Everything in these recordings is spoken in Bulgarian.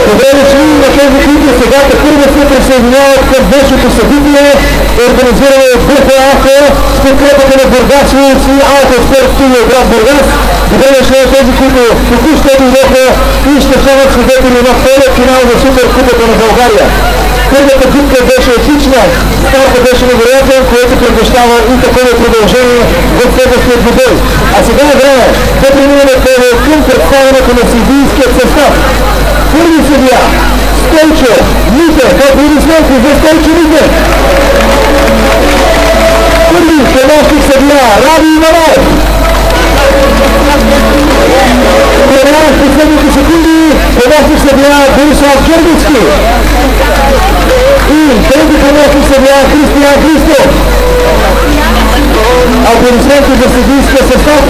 Добре дошли на тези, които сега първо се присъединяват към днешното събитие, организирано от БФА с подкрепата на Бургасовици и Автоспорт студио град Бургас. Добре дошли на тези, които току-що дойдоха и ще станат свидетели на втория финал за Суперкупата на България. Първата битка беше отлична, старта беше невероятен, което предвещава и такова продължение в следващия двубой. А сега е време да преминем към представянето на съдийския състав. Първи съдия Стойчо Митев, аплодисменти за Стойчо Митев. Първи помощник съдия Ради Иванов. Преминаваме в последните секунди помощник съдия Борислав Георгиевски. И трети помощник съдия Християн Христов. Аплодисменти за съдийския състав.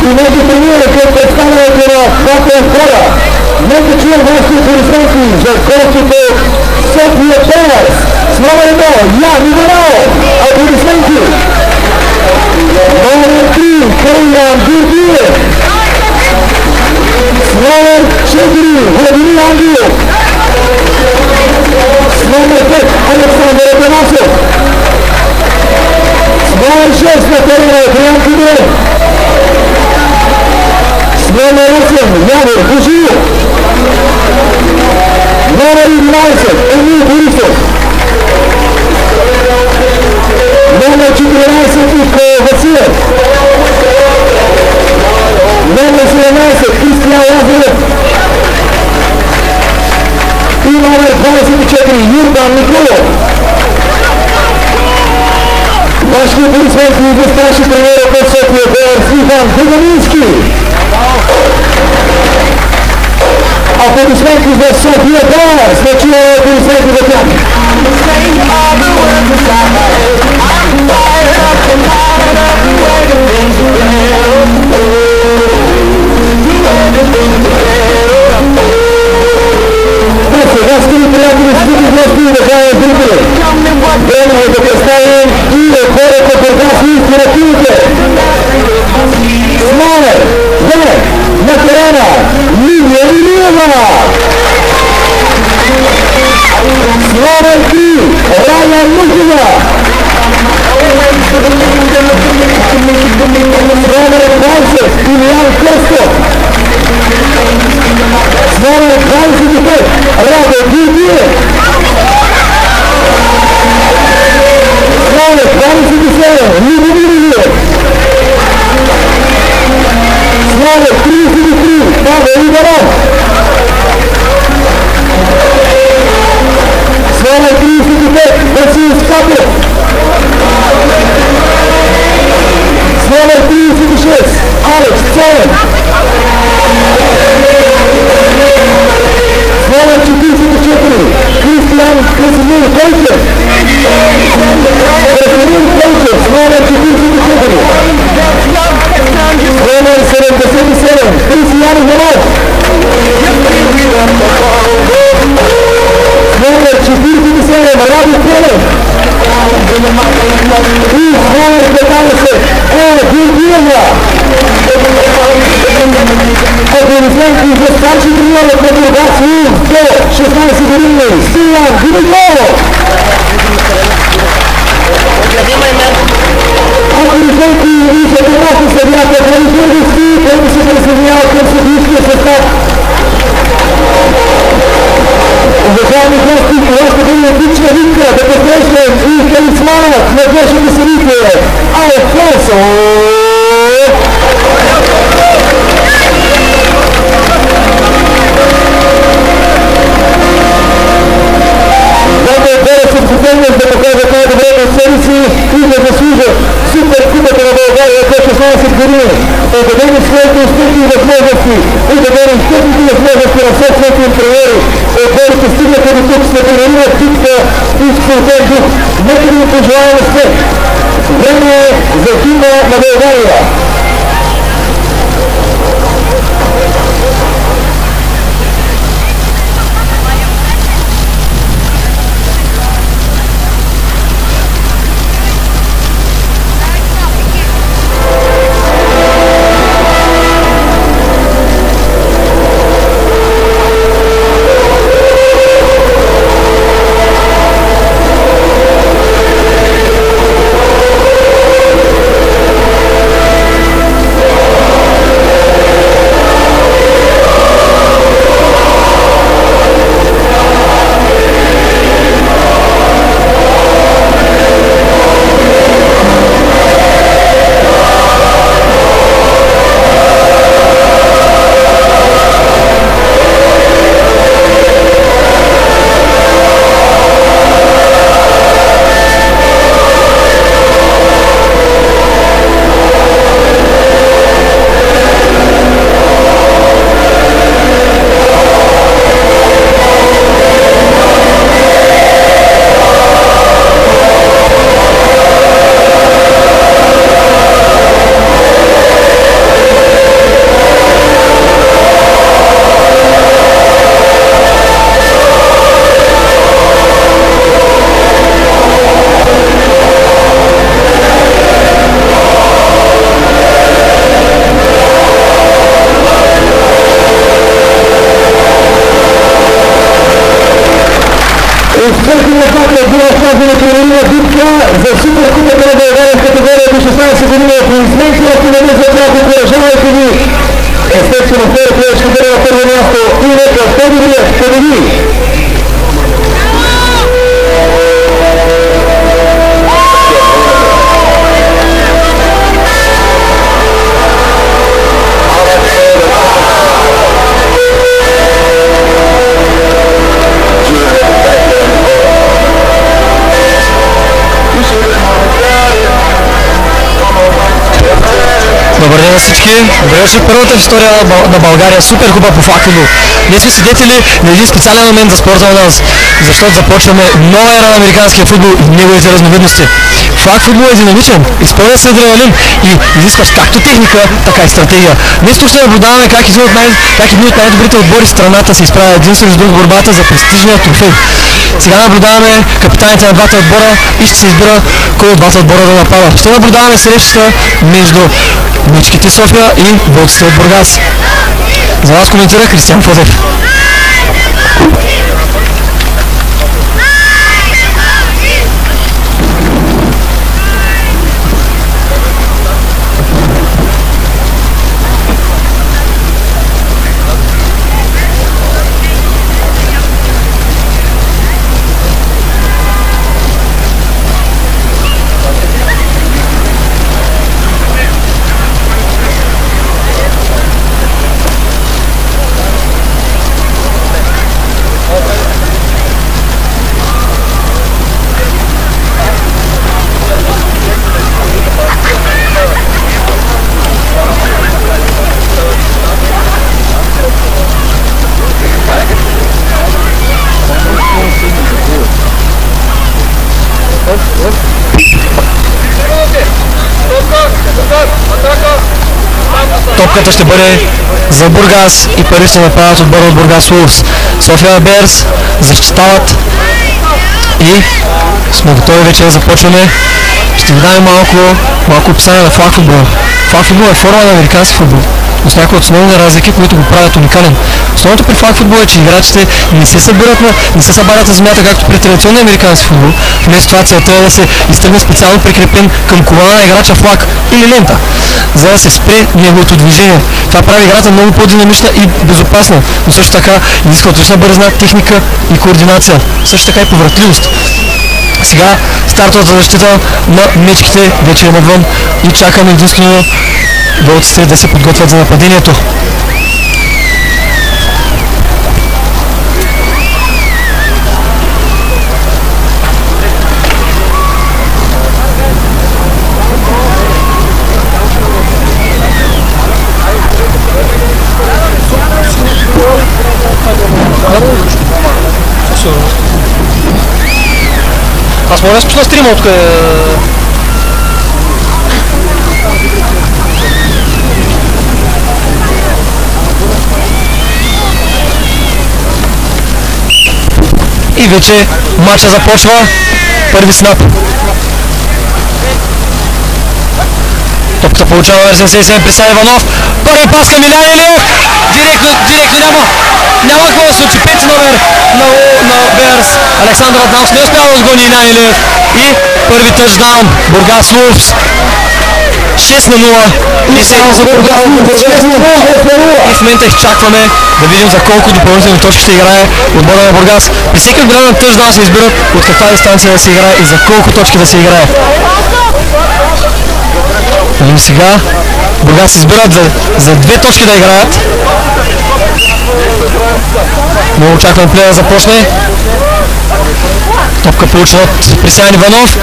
И нека преминем към представянето на двата хора. Нека чуем вашите аплодисменти за гостите София Пенерс с номер 1 Ян Иванов. Аплодисменти. Номер 3 Калиян Георгиев. С номер 4 Владимир Ангелов. С номер 5 Александър Атанасов. С номер 6 на терена Адриан Кудев. С номер 8 Явор Божиев. Номер 11 Емил Борисов. Номер 14 Ивко Василев. Номер 17 Кристиян Лазарев. И номер 24 Юрдан Николов. Вашите аплодисменти за старши тренер от София Пенерс Иван Дъганински. Аплодисменти за София Пенерс. Не чуваме аплодисменти за тях. Сега, скъпи приятели, скъпи гости и уважаеми зрители, време е да представим и хората Бургас и инспиративите. С номер 2 на терена Лилия Илиева. С номер 3 Рая Мухина. С номер 20 Илиян Костов. С номер 25 Радо Георгиев. С номер 27 Любомир Илиев. С номер 33 Павел Иванов. С номер 35 Васил Скапов. С номер 36 Алекс Цоен. С номер 44 Кристиян Красимир Койчев. Красимир Койчев с номер 44. С номер 77 Кристиян Иванов. С номер 47 Ради Пенев. И с номер 15 Георгиева. Аплодисменти за старши треньор от Бургас до 16 години Стилян Димитров. Аплодисменти и за домашни съдията Владимир Георгиевски, който се присъединява към съдийския състав. Уважаеми гости, това ще бъде отлична витка да посрещнем и талисманът на днешното събитие Алфонсо. Да покажа най-добре на себе си и да заслужа Суперкупата на България за 16 години. Обедени своите успехи и възможности, обедени техните възможности на собствените им тренери. Отборите стигнаха до тук с непременна битка и спортен дух. Нека да им пожелаем успех. Време е за химна на България. турнирна битка за Суперкупата на България в категория до 16 години. Аплодисменти, ако не за няколко, желайте ви. Естествено, който ще бъде на първо място и нека победи. Добър ден на всички! Беше първата в история на България Суперкупа по флагфутбол. Ние сме свидетели на един специален момент за спорта у нас, защото започваме нова ера на американския футбол и неговите разновидности. Флагфутбол е динамичен, изпълнен с адреналин и изискващ както техника, така и стратегия. Днес тук ще наблюдаваме как едни от най-добрите отбори в страната се изправят един срещу друг борбата за престижния трофей. Сега наблюдаваме капитаните на двата отбора и ще се избира кой от двата отбора да напада. Ще наблюдаваме срещата между Мечките София и Вълците от Бургас. За вас коментира Кристиан Фотев. Топката ще бъде за Бургас и пари ще направят отбора от Бургас Улфс. София Берс защитават и сме готови вече да започваме. Ще ви дам малко описание на флагфутбола. Флагфутбол е форма на американски футбол, но с някои основни разлики, които го правят уникален. Основното при флагфутбол е, че играчите не се събарят на земята, както при традиционния американски футбол. Вместо това целта е да се изтръгне специално прикрепен към колана на играча флаг или лента, за да се спре неговото движение. Това прави играта много по-динамична и безопасна, но също така изисква отлична бързина, техника и координация, също така и повратливост. Сега стартовата защита на мечките вече е навън и чакаме единствено вълците да се подготвят за нападението. Аз мога да спочна стрима от и вече матча започва. Първи снап. Топката получава номер 77 Присян Иванов. Първи пас към Илян Илиев. Директно няма какво да случи. 5 номер на Берс. Александър Аднамс не успява да сгони Илян Илиев. И първи тъчдаун. Бургас Улфс. 6-0. И в момента изчакваме да видим за колко допълнителни точки ще играе отбора на Бургас. При всеки отборен тъчдаун се избират от каква дистанция да се играе и за колко точки да се играе. И сега Бургас избират за 2 точки да играят. Много очакваме плея да започне. Топка получена от Присян Иванов.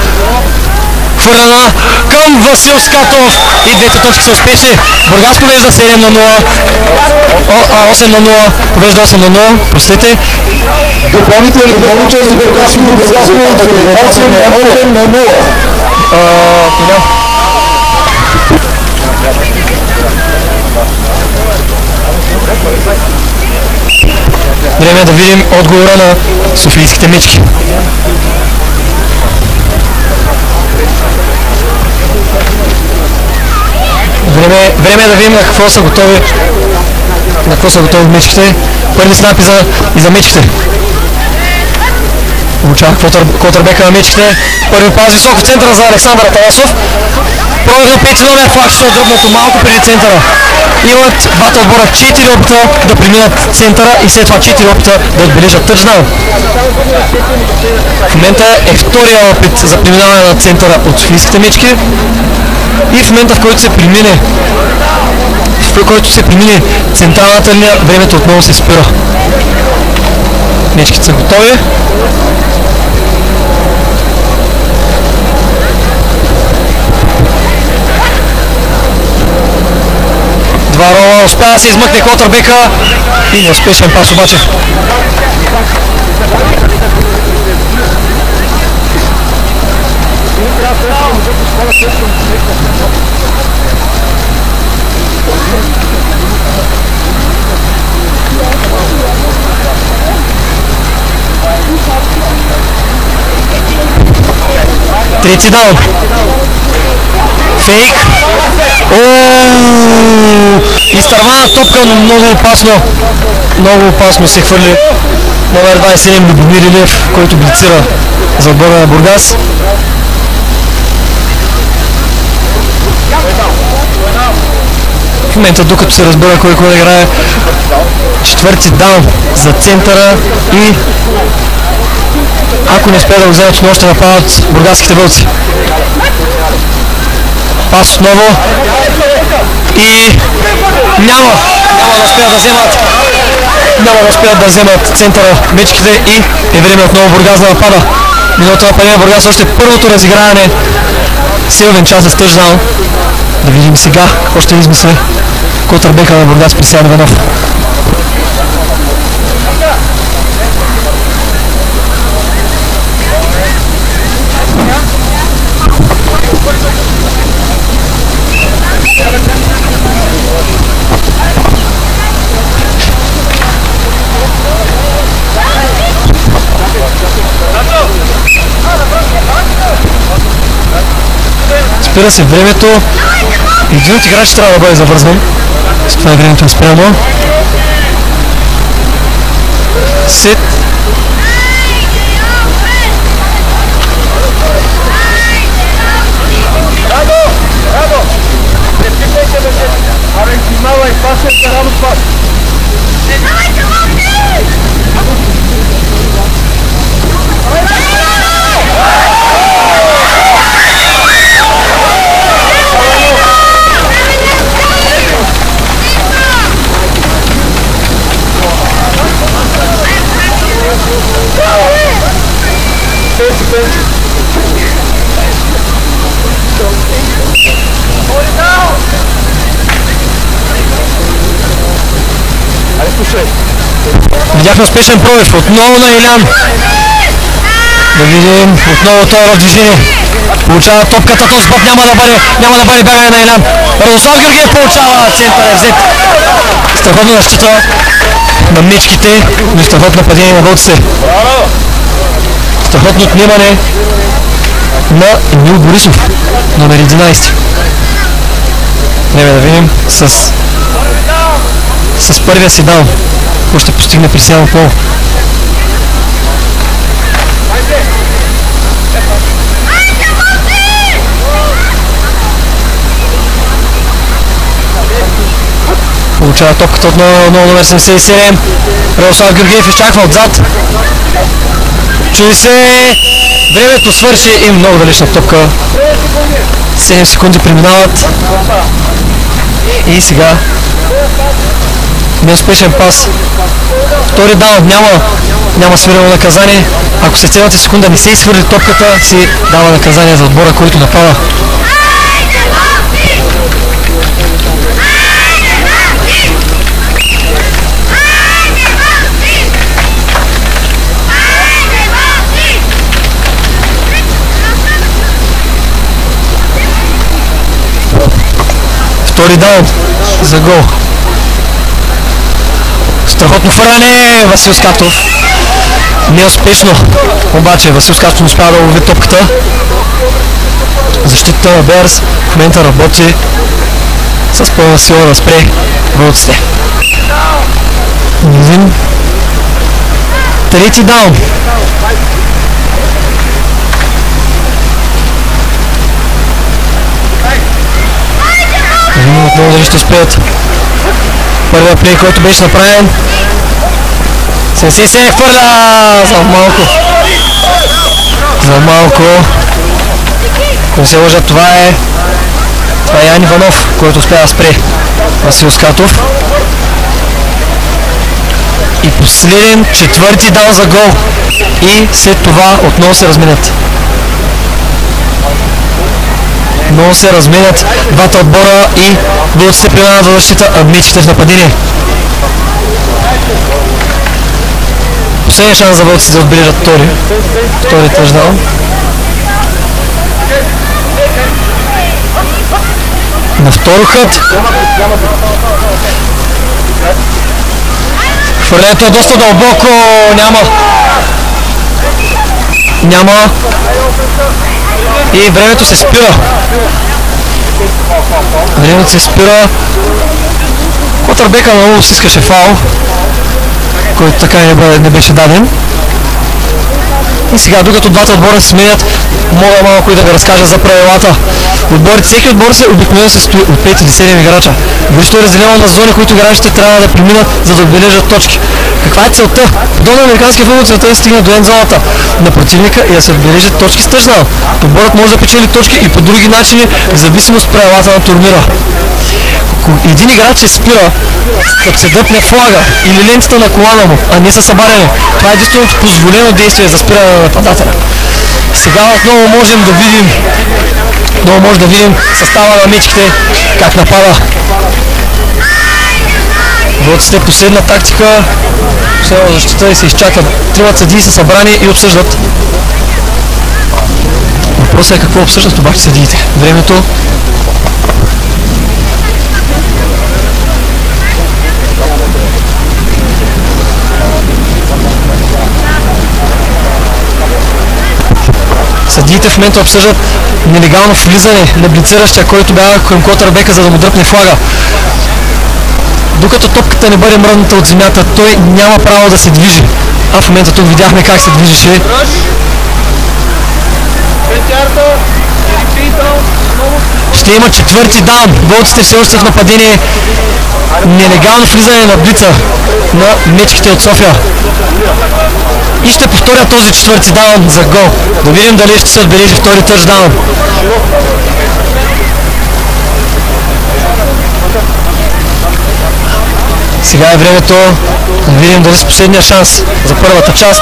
Хвърлена към Васил Скатов и двете точки са успешни. Бургас повежда 7-0. 8-0. Повежда 8-0. Простете. Допълнителни за Бургас и Бургас 8-0. Време е да видим отговора на софийските мечки. Време е да видим на какво са готови мечките. Първи снап и за мечките. Получава квотербека на мечките. Първи пас високо в центъра за Александър Атанасов. Пробив на 5 номер, флакчето дръбното малко преди центъра. Имат двата отбора 4 опита да преминат центъра и след това 4 опита да отбележат тъчдаун. В момента е втория опит за преминаване на центъра от софийските мечки и в момента в който се премине централната линия, времето отново се спира. Мечките са готови. Два рола, успя да се измъкне квотербека и неуспешен пас обаче. Трети даун. Фейк. Изтървана топка, но много опасно се хвърли номер 27 Любомир Илиев, който блицира за отбора на Бургас. В момента, докато се разбира кой да играе, четвърти даун за центъра и ако не успее да го вземат, но ще нападат бургаските вълци. Пас отново и няма да успеят да вземат центъра мечките и е време отново Бургас да напада. Миналото нападение на Бургас, още първото разиграване, силен час за тъчдаун. Да видим сега какво ще измисли квотербека на Бургас Присян Иванов. Спира се времето. Един от играчите трябва да бъде завързван. С това времето е спрямо. Сет. Видяхме успешен пробив отново на Илян. Да видим отново той в движение. Получава топката, този път няма да бъде бягане на Илян. Радослав Георгиев получава, център е взет. Страхотна защита на мечките, но страхотно нападение на вълците. Страхотно отнемане на Емил Борисов, номер 11. Време да видим с първия си даун. Какво ще постигне Присян отново. Получава топката от номер 77. Радослав Георгиев изчаква отзад. Чуди се. Времето свърши и много далечна топка. 7 секунди преминават. И сега неуспешен пас. Втори даун, няма свирено наказание. Ако след цялата секунда не се изхвърли топката, си дава наказание за отбора, който напада. Втори даун за гол. Страхотно фърляне, Васил Скатов. Неуспешно, обаче Васил Скатов не успява да лови топката. Защитата на Берс в момента работи с пълна сила да спре вълците. Видим. Трети даун. Много дали ще успеят. Първият плей, който беше направен. Сенси се хвърля за малко. За малко. Не се лъжа, това е Ян Иванов, който успя да спре Васил Скатов. И последен четвърти даун за гол. И след това отново се разменят. Много се разменят двата отбора и вълците преминават в защита, а мечите в нападение. Последен шанс за вълците да отбележат втори тъчдаун. На второ хът. Хвърлянето е доста дълбоко. Няма. И времето се спира. Котърбека на Улс искаше фаул, който така не беше даден. И сега, докато двата отбора се сменят, мога малко и да ви разкажа за правилата. Всеки отбор се обикновено се стои от 5 или 7 играча. Вижте, е разделено на зони, които играчите трябва да преминат, за да отбележат точки. Каква е целта? Подобно на американския футбол, целта е да стигне до енд-зоната на противника и да се отбележат точки с тъчдаун. Отборът може да печели точки и по други начини, в зависимост от правилата на турнира. Един играч се спира, като се дъпне флага или лентата на колана му, а не са събаряне. Това е единственото позволено действие за спиране на нападателя. Сега отново може да видим състава на мечките, как напада. Вълците последна тактика, последна защита и се изчакат. Тримат съдии са събрани и обсъждат. Въпросът е какво обсъждат обаче съдиите. Времето. Съдиите в момента обсъждат нелегално влизане на блициращия, който бяга към котърбека, за да му дръпне флага. Докато топката не бъде мръдната от земята, той няма право да се движи. А в момента тук видяхме как се движеше. Ще има четвърти даун. Вълците все още в нападение. Нелегално влизане на блица на мечките от София. И ще повторя този четвърти даун за гол. Да видим дали ще се отбележи втори тъчдаун. Сега е времето да видим дали с последния шанс за първата част.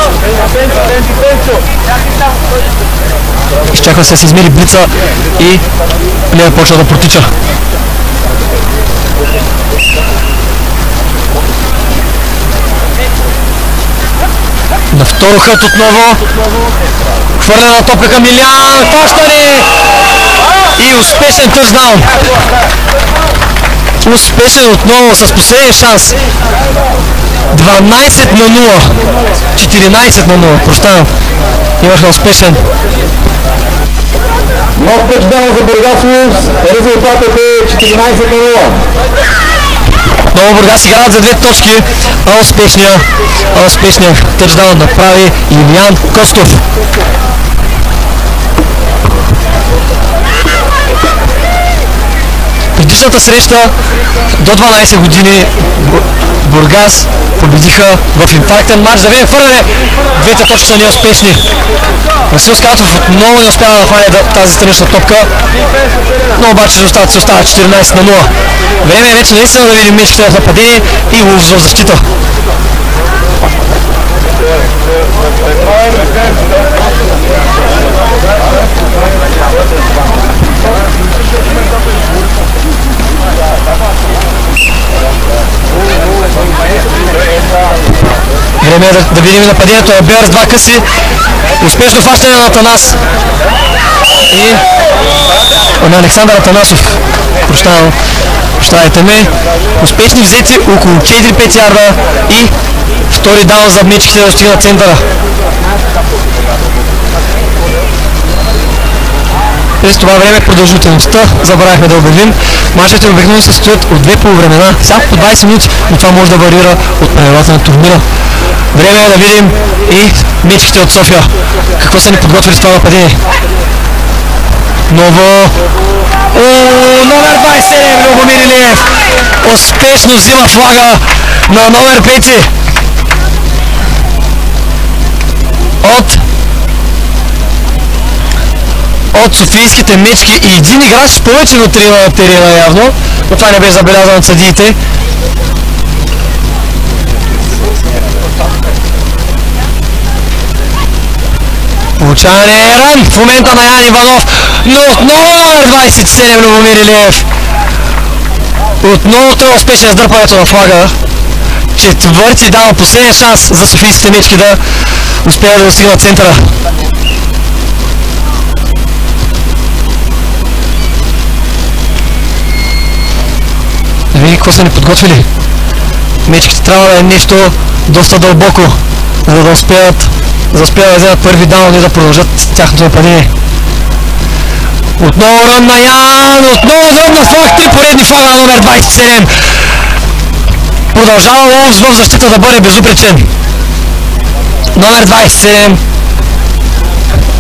Изчаква се да се измери блица и плея почва да протича. На второ хът отново. Хвърлена топка към Илиан. Хващане! И успешен тъчдаун. Успешен отново с последния шанс. 12-0. 14-0. Прощавам. Имахме успешен. Нов тъчдаун за Бургас Улс. Резултатът е 14-0. Много Бургас играят за 2 точки, а успешния тъчдаун направи Илиян Костов. Предишната среща до 12 години Бургас победиха в инфарктен матч. Да видим хвърляне. Двете точки са неуспешни. Васил Скатов отново не успява да хване тази странична топка, но обаче резултатът си остава 14-0. Време е вече наистина да видим мечките в нападение и Улс в защита. Време е да видим нападението на Берс, 2 къси. Успешно фащане на Атанас и на Александър Атанасов. Прощавайте ме. Успешни взети около 4-5 ярда и втори даун за мечките да достигна центъра. През това време продължителността забравяхме да обявим. Мачовете обикновено се стоят от 2 полувремена, всяко по 20 минути, но това може да варира от правилата на турнира. Време е да видим и мечките от София. Какво са ни подготвили с това нападение? Ново Номер 27 Любомир Илиев успешно взима флага на номер 5 от софийските мечки и един играч повече внутри на терена явно, но това не бе забелязано от съдиите. Получаване ран в момента на Ян Иванов, но отново номер 27 Любомир Илиев. Отново той успешен с дърпането на флага. Четвърти даун, последен шанс за софийските мечки да успеят да достигнат центъра. Да види какво са ни подготвили. Мечките трябва да е нещо доста дълбоко, за да успеят да вземат първи даун и да продължат тяхното нападение. Отново рън на Ян, отново рън на флаг, 3 поредни флага на номер 27. Продължава Ловс в защита да бъде безупречен. Номер 27.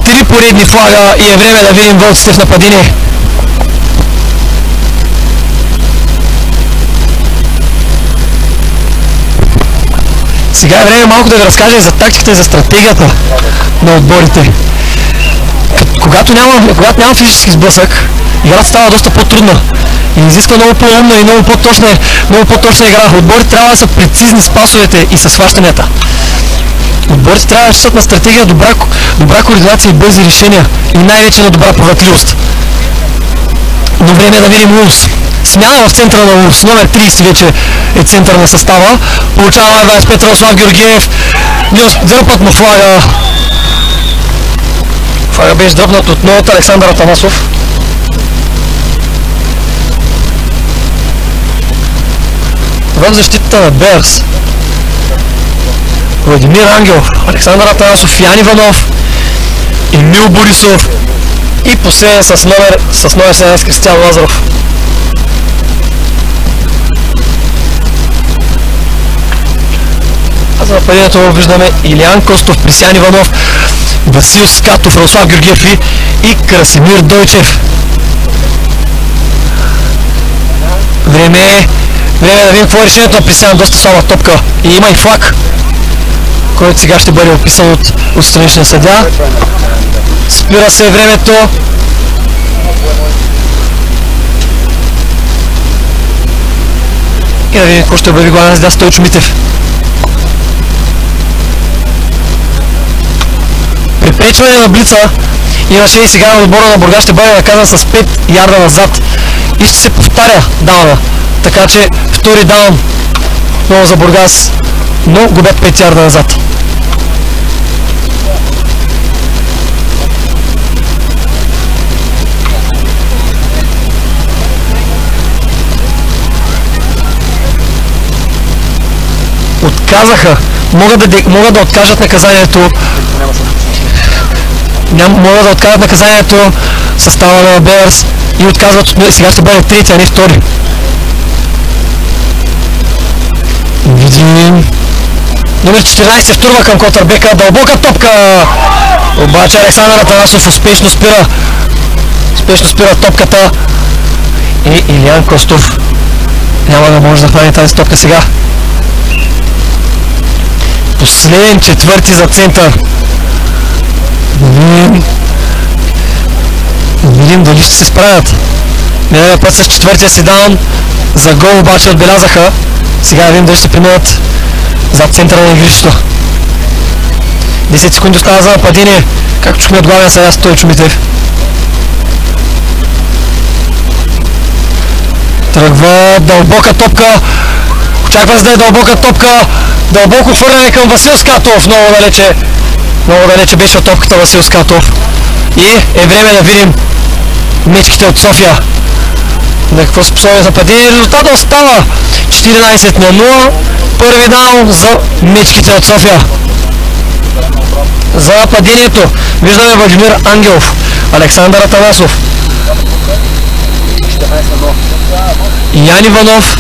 3 поредни флага и е време да видим вълците в нападение. Сега е време малко да ви разкажа и за тактиката и за стратегията на отборите. Когато няма физически сблъсък, играта става доста по-трудна и изисква много по-умна и много по-точна игра. Отборите трябва да са прецизни с пасовете и с хващанията. Отборите трябва да разчитат на стратегия, добра координация и бързи решения и най-вече на добра повратливост. Но време е да видим Улс. Смяна в центъра на Улс. Номер 30 вече е център на състава. Получава 25 Радослав Георгиев. Дърпат му флага. Флага беше дръпнат отново от Александър Атанасов. В защитата на Берс Владимир Ангелов, Александър Атанасов, Ян Иванов, Емил Борисов и последен с номер 17 Кристиан Лазаров. А за нападението виждаме Илиян Костов, Присян Иванов, Васил Скатов, Радослав Георгиев и Красимир Дойчев. Време е да видим какво е решението на Присян, доста слаба топка и има и флаг, който сега ще бъде описан от страничния съдия. Спира се времето. И да видим какво ще обяви главен съдия Стойчо Митев. Препречване на блица имаше и сега на отбора на Бургас ще бъде наказан с 5 ярда назад и ще се повтаря дауна. Така че втори даун много за Бургас, но губят 5 ярда назад. Отказаха. Могат да откажат наказанието. Могат да откажат наказанието състава на Берс и отказват. Сега ще бъде трети, а не втори. Видим. Номер 14 втурва към котърбека. Дълбока топка. Обаче Александър Атанасов успешно спира топката. И Илиян Костов няма да може да хване тази топка сега. Последен четвърти за център. Видим дали ще се справят. Миналия път с четвъртия си даун за гол обаче отбелязаха. Сега видим дали ще преминат зад центъра на игрището. 10 секунди остава за нападение. Както чухме от главен съдия Стойчо Митев. Тръгва дълбока топка. Очаква се да е дълбока топка. Дълбоко хвърляне към Васил Скатов. Много далече беше от топката Васил Скатов. И е време да видим мечките от София. На какво способен нападение. Резултатът остава 14-0. Първи даун за мечките от София. За нападението виждаме Владимир Ангелов, Александър Атанасов, Ян Иванов,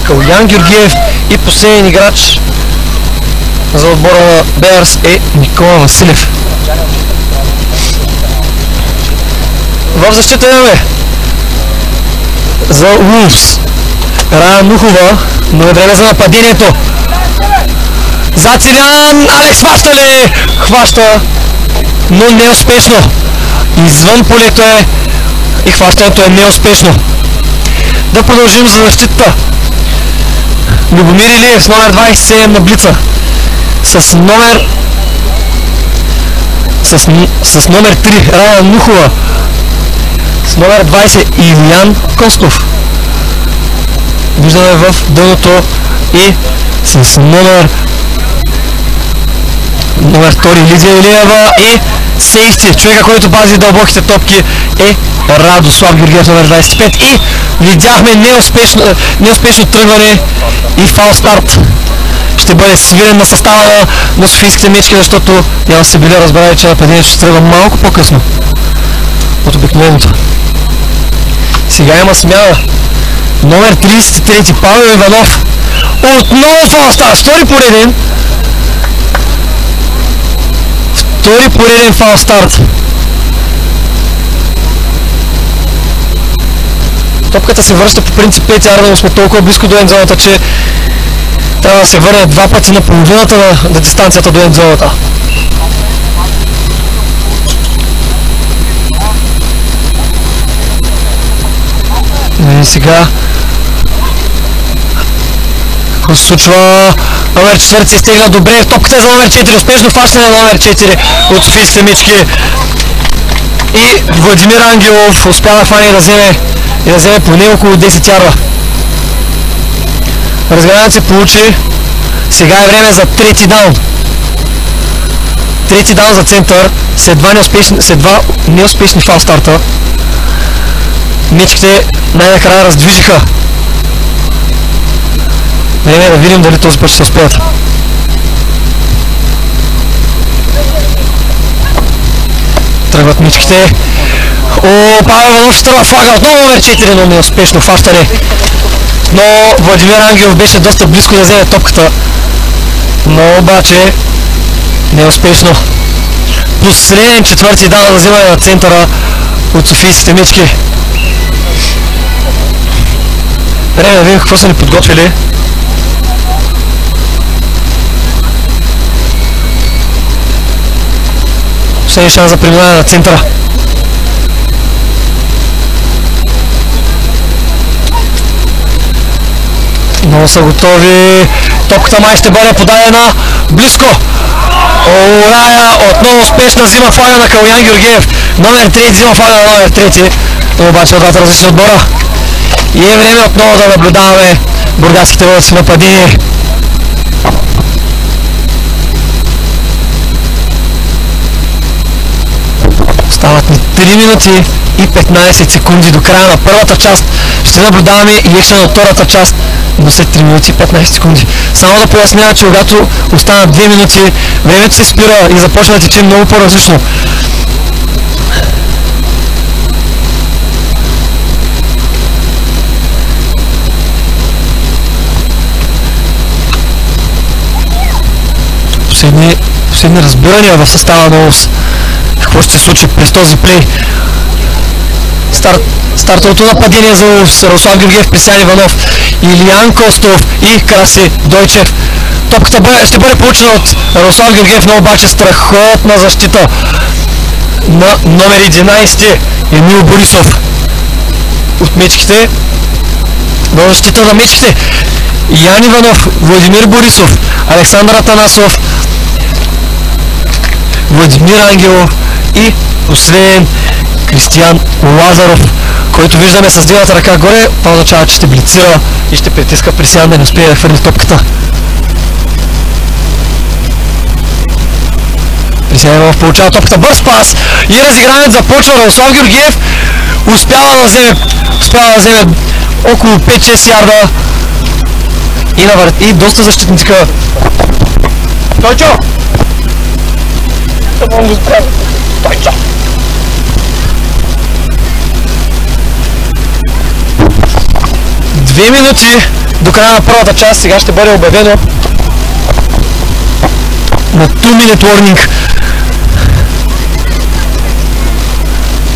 Калуян Георгиев и последен играч за отбора на Берс е Никола Василев. В защита имаме за Wolves Рая Нухова, но е време за нападението. За Цилян, Алекс хваща ли? Хваща, но неуспешно. Извън полето е и хващането е неуспешно. Да продължим за защита. Любомир Илиев с номер 27 на Блица. С номер 3 Рая Нухова. С номер 20 Илян Костов. Виждаме в дъното и с номер 2 Лидия Илиева и сейфти. Човека, който пази дълбоките топки е Радослав Георгиев номер 25 и видяхме неуспешно тръгване и фал старт. Ще бъде свирен на състава на софийските мечки, защото няма се били разбрали, че нападението ще тръгва малко по-късно от обикновеното. Сега има смяна. Номер 33 Павел Иванов. Отново фал старт. Втори пореден фал старт. Топката се връща по принцип 5 ярда, но сме толкова близко до ендзоната, че трябва да се върне 2 пъти на половината на дистанцията до ендзоната. И сега какво се случва? Номер 4 се изтегля добре, топката е за номер 4, успешно фащане на номер 4 от софийските мечки. И Владимир Ангелов успя да хване и да вземе поне около 10 ярда. Разгранят се получи. Сега е време за трети даун. Трети даун за център след два неуспешни фал старта. Мечките най-накрая раздвижиха. Време е да видим дали този път ще се успеят. Тръгват мечките. Павел Иванов ще тръгва флага. Отново номер 4, но неуспешно фащане. Но Владимир Ангелов беше доста близко да вземе топката. Но обаче неуспешно. Последен четвърти даун за взимане на центъра от софийските мечки. Време да видим какво са ни подготвили. Последен шанс за преминаване на центъра. Много са готови. Топката май ще бъде подадена близко. Рая отново успешна взима флага на Калуян Георгиев. Номер 3 взима флага на номер 3. Но обаче от двата различни отбора. И е време отново да наблюдаваме бургаските вълци нападение. Остават ни 3 минути и 15 секунди до края на първата част. Ще наблюдаваме и екшен на втората част, но след 3 минути и 15 секунди. Само да поясня, че когато останат 2 минути, времето се спира и започва да тече много по-различно. Последни разбирания в състава на УС. Какво ще се случи през този плей? Стартовото нападение за УС. Радослав Георгиев, Присян Иванов, Илиян Костов и Краси Дойчев. Топката ще бъде получена от Радослав Георгиев, но обаче страхотна защита на номер 11 Емил Борисов от мечките. На защита на мечките Ян Иванов, Владимир Борисов, Александър Атанасов, Владимир Ангелов и последен Кристиян Лазаров, който виждаме с дивата ръка горе. Това означава, че ще блицира и ще притиска Присян да не успее да хвърли топката. Присян Иванов получава топката, бърз пас и разиграването започва. Радослав Георгиев успява да вземе около 5-6 ярда и доста защитника. Тойчо! Тойчо! 2 минути до края на първата част. Сега ще бъде обявено на 2-minute warning.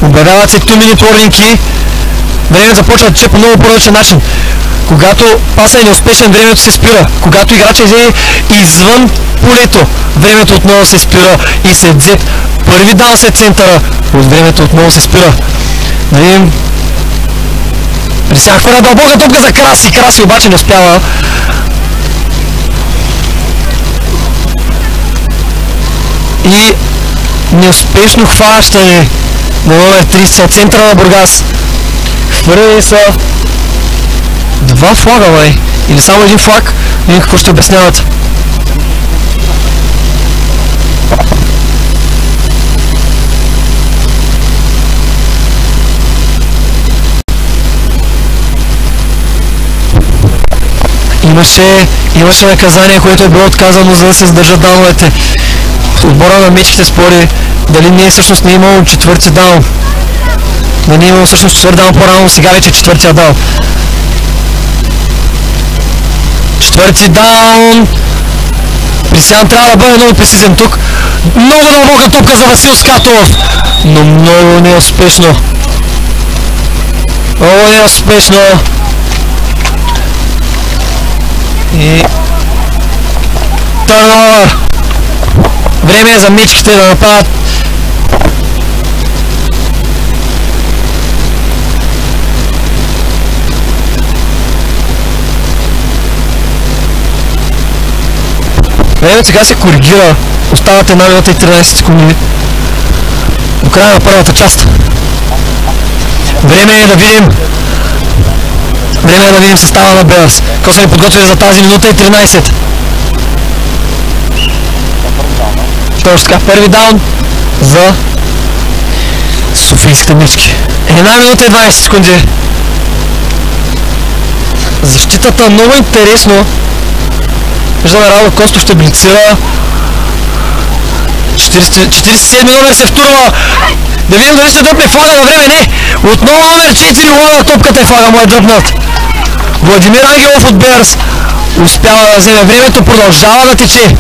Обявяват се 2-minute warning и времето започва да тече по много по-различен начин. Когато паса е неуспешен, времето се спира. Когато играча излезе извън полето, времето отново се спира и след взет първи даун след центъра, от времето отново се спира. Да видим. Присяга хвърля дълбока топка за Краси. Краси обаче не успява. И неуспешно хващане на номер 30 от центъра на Бургас. Хвърляни са два флага, май. Или само един флаг. Видим какво ще обясняват. Имаше наказание, което е било отказано, за да се задържат дауновете. Отбора на мечките спори дали не е всъщност не е имало четвърти даун. Да не е имало всъщност четвърти даун по-рано, сега вече четвъртия даун. Четвърти даун. Присян трябва да бъде много прецизен тук. Много дълбока топка за Васил Скатов, но много неуспешно. Много неуспешно. И търновър. Време е за мечките да нападат. Времето сега се коригира. Остават 1 минута и 13 секунди до края на първата част. Време е да видим състава на Белс. Какво са ни подготвили за тази минута и 13. Точно така, първи даун за софийските мечки. 1 минута и 20 секунди. Защитата много интересно. Виждаме, Радо Костов ще блицира. 47 номер се втурва. Да видим дали ще дръпне флага на време. Не! Отново номер 4 лова топката и флага му е дръпнат. Владимир Ангелов от Берс успява да вземе времето, продължава да тече.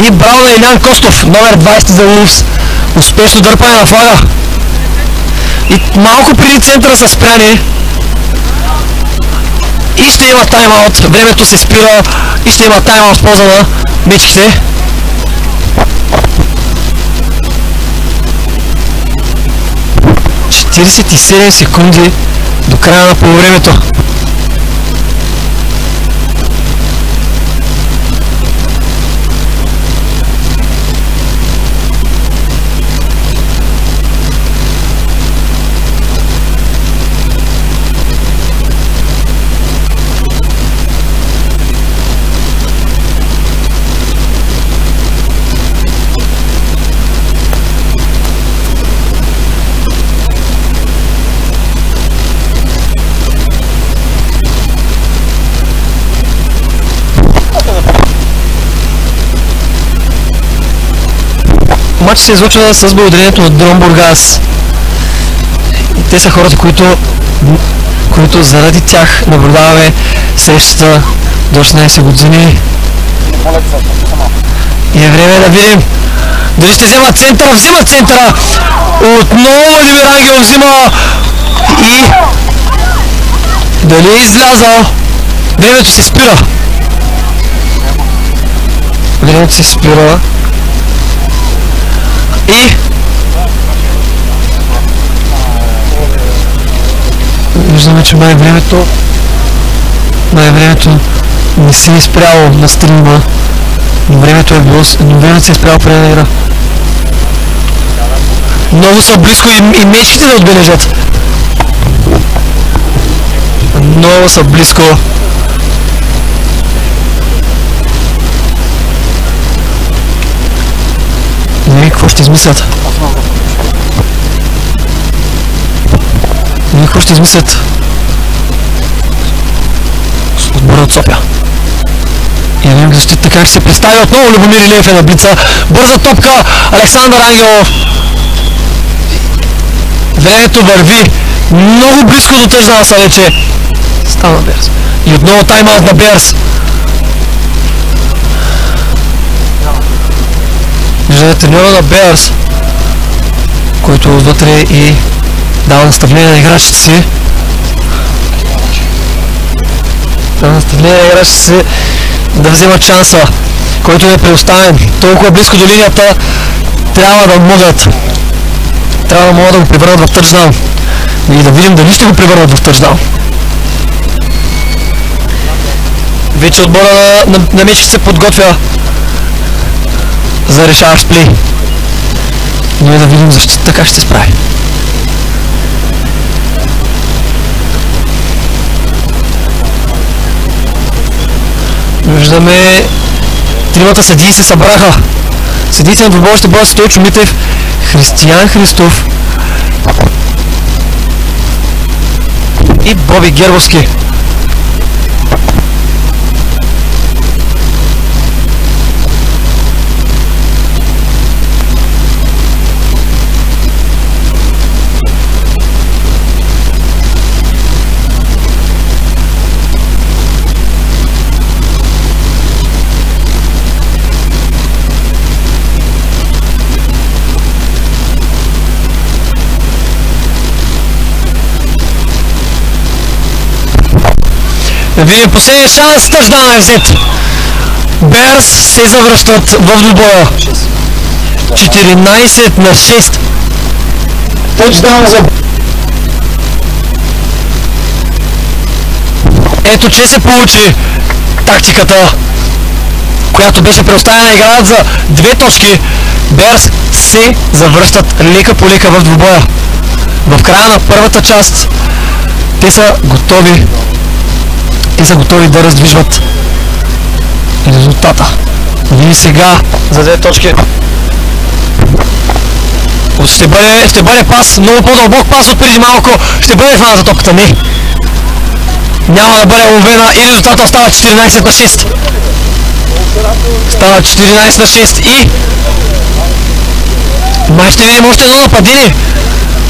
И браво на Илян Костов, номер 20 за Улфс. Успешно дърпане на флага. И малко преди центъра са спряни. И ще има тайм-аут. Времето се спира и ще има тайм-аут в полза на мечките. – 47 секунди до края на полувремето. Матчът се излъчва с благодарението на Дрон Бургас. И те са хората, които заради тях наблюдаваме срещата до 16 години. И е време да видим дали ще взема центъра. Взима центъра. Отново Владимир Ангелов взима. И дали е излязал. Времето се спира. Времето се спира. И виждаме, че май времето не се е спряло на стрима, но времето се е спряло преди да игра. Много са близко и мечките да отбележат. Много са близко. Не видим какво ще измислят. Отбора от София. И да видим защита как ще се представи отново. Любомир Илиев е на блица. Бърза топка. Александър Ангелов. Времето върви. Много близко до тъжна са вече. Стана Берс. И отново тайм-аут на Берс. Виждаме треньора на Bears, който е вътре и дава наставление на играчите си. Да вземат шанса, който е предоставен толкова близко до линията. Трябва да могат да го превърнат в тъчдаун и да видим дали ще го превърнат в тъчдаун. Вече отбора на мечки се подготвя за решаващ плей. Ние да видим защита как ще се справи. Виждаме тримата съдии се събраха. Съдиите на двубоя ще бъдат Стойчо Митев, Християн Христов и Боби Гербовски. Видим последния шанс, тъчдаун е взет. Bears се завръщат в двубоя. 14-6. Тъчдаун за... Ето че се получи тактиката, която беше предоставена, играят за 2 точки. Bears се завръщат лека по лека в двубоя. В края на първата част те са готови да раздвижват резултата. И сега за 2 точки ще бъде пас, много по-дълбок пас от преди малко. Ще бъде хваната топката? Не. Няма да бъде ловена и резултата става 14-6. Става 14-6 и май ще видим още едно нападение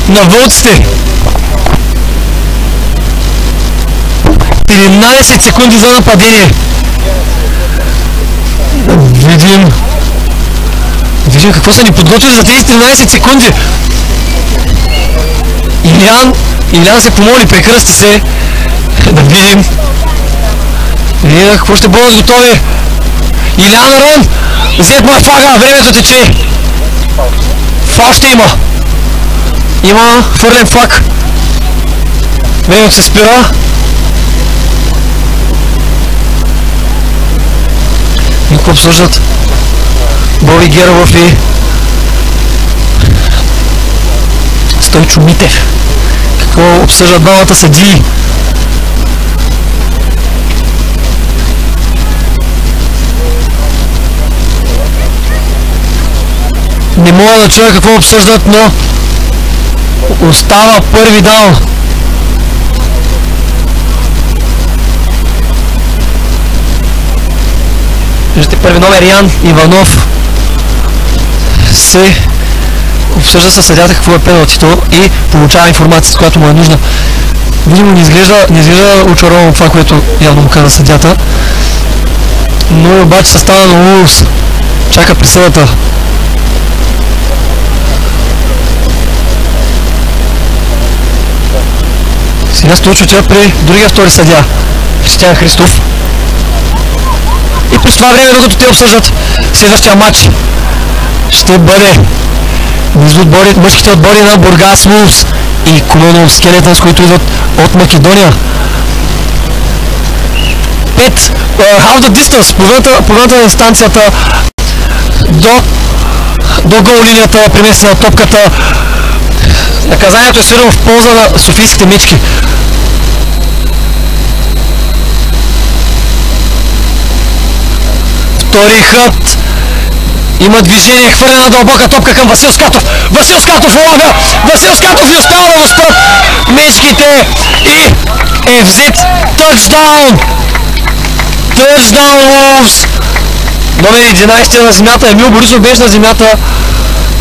на вълците. 17 секунди за нападение. Видим какво са ни подготвили за тези 13 секунди. Илян се помоли, прекръсти се. Да видим какво ще бъдат готови. Илян Арон, взет му е флага, времето тече. Фал ще има. Има хвърлен флаг. Времето се спира. Какво обсъждат Боби Гербов и Стойчо Митев? Какво обсъждат двамата съдии? Не мога да чуя какво обсъждат, но остава първи даун. Виждате първи номер Ян Иванов се обсъжда със съдята какво е пеналтито и получава информацията, която му е нужна. Видимо не изглежда очаровано това, което явно му каза съдята, но обаче състава на Улс чака присъдата. Сега Стойчо отива при другия втори съдия Християн Христов. И през това време, докато те обсъждат следващия матч, ще бъде между мъжките отбори на Бургас Wolves и Commonwealth Skeletons, които идват от Македония. 5 half the distance, половината на дистанцията до гол линията е преместена топката. Наказанието е свирено в полза на софийските мечки. Втори хът. Има движение, хвърлена дълбока топка към Васил Скатов. Васил Скатов улага! Васил Скатов не успява да го спрат мечките и е взет тъчдаун! Тъчдаун Wolves! Номер 11 на земята, Емил Борисов беше на земята,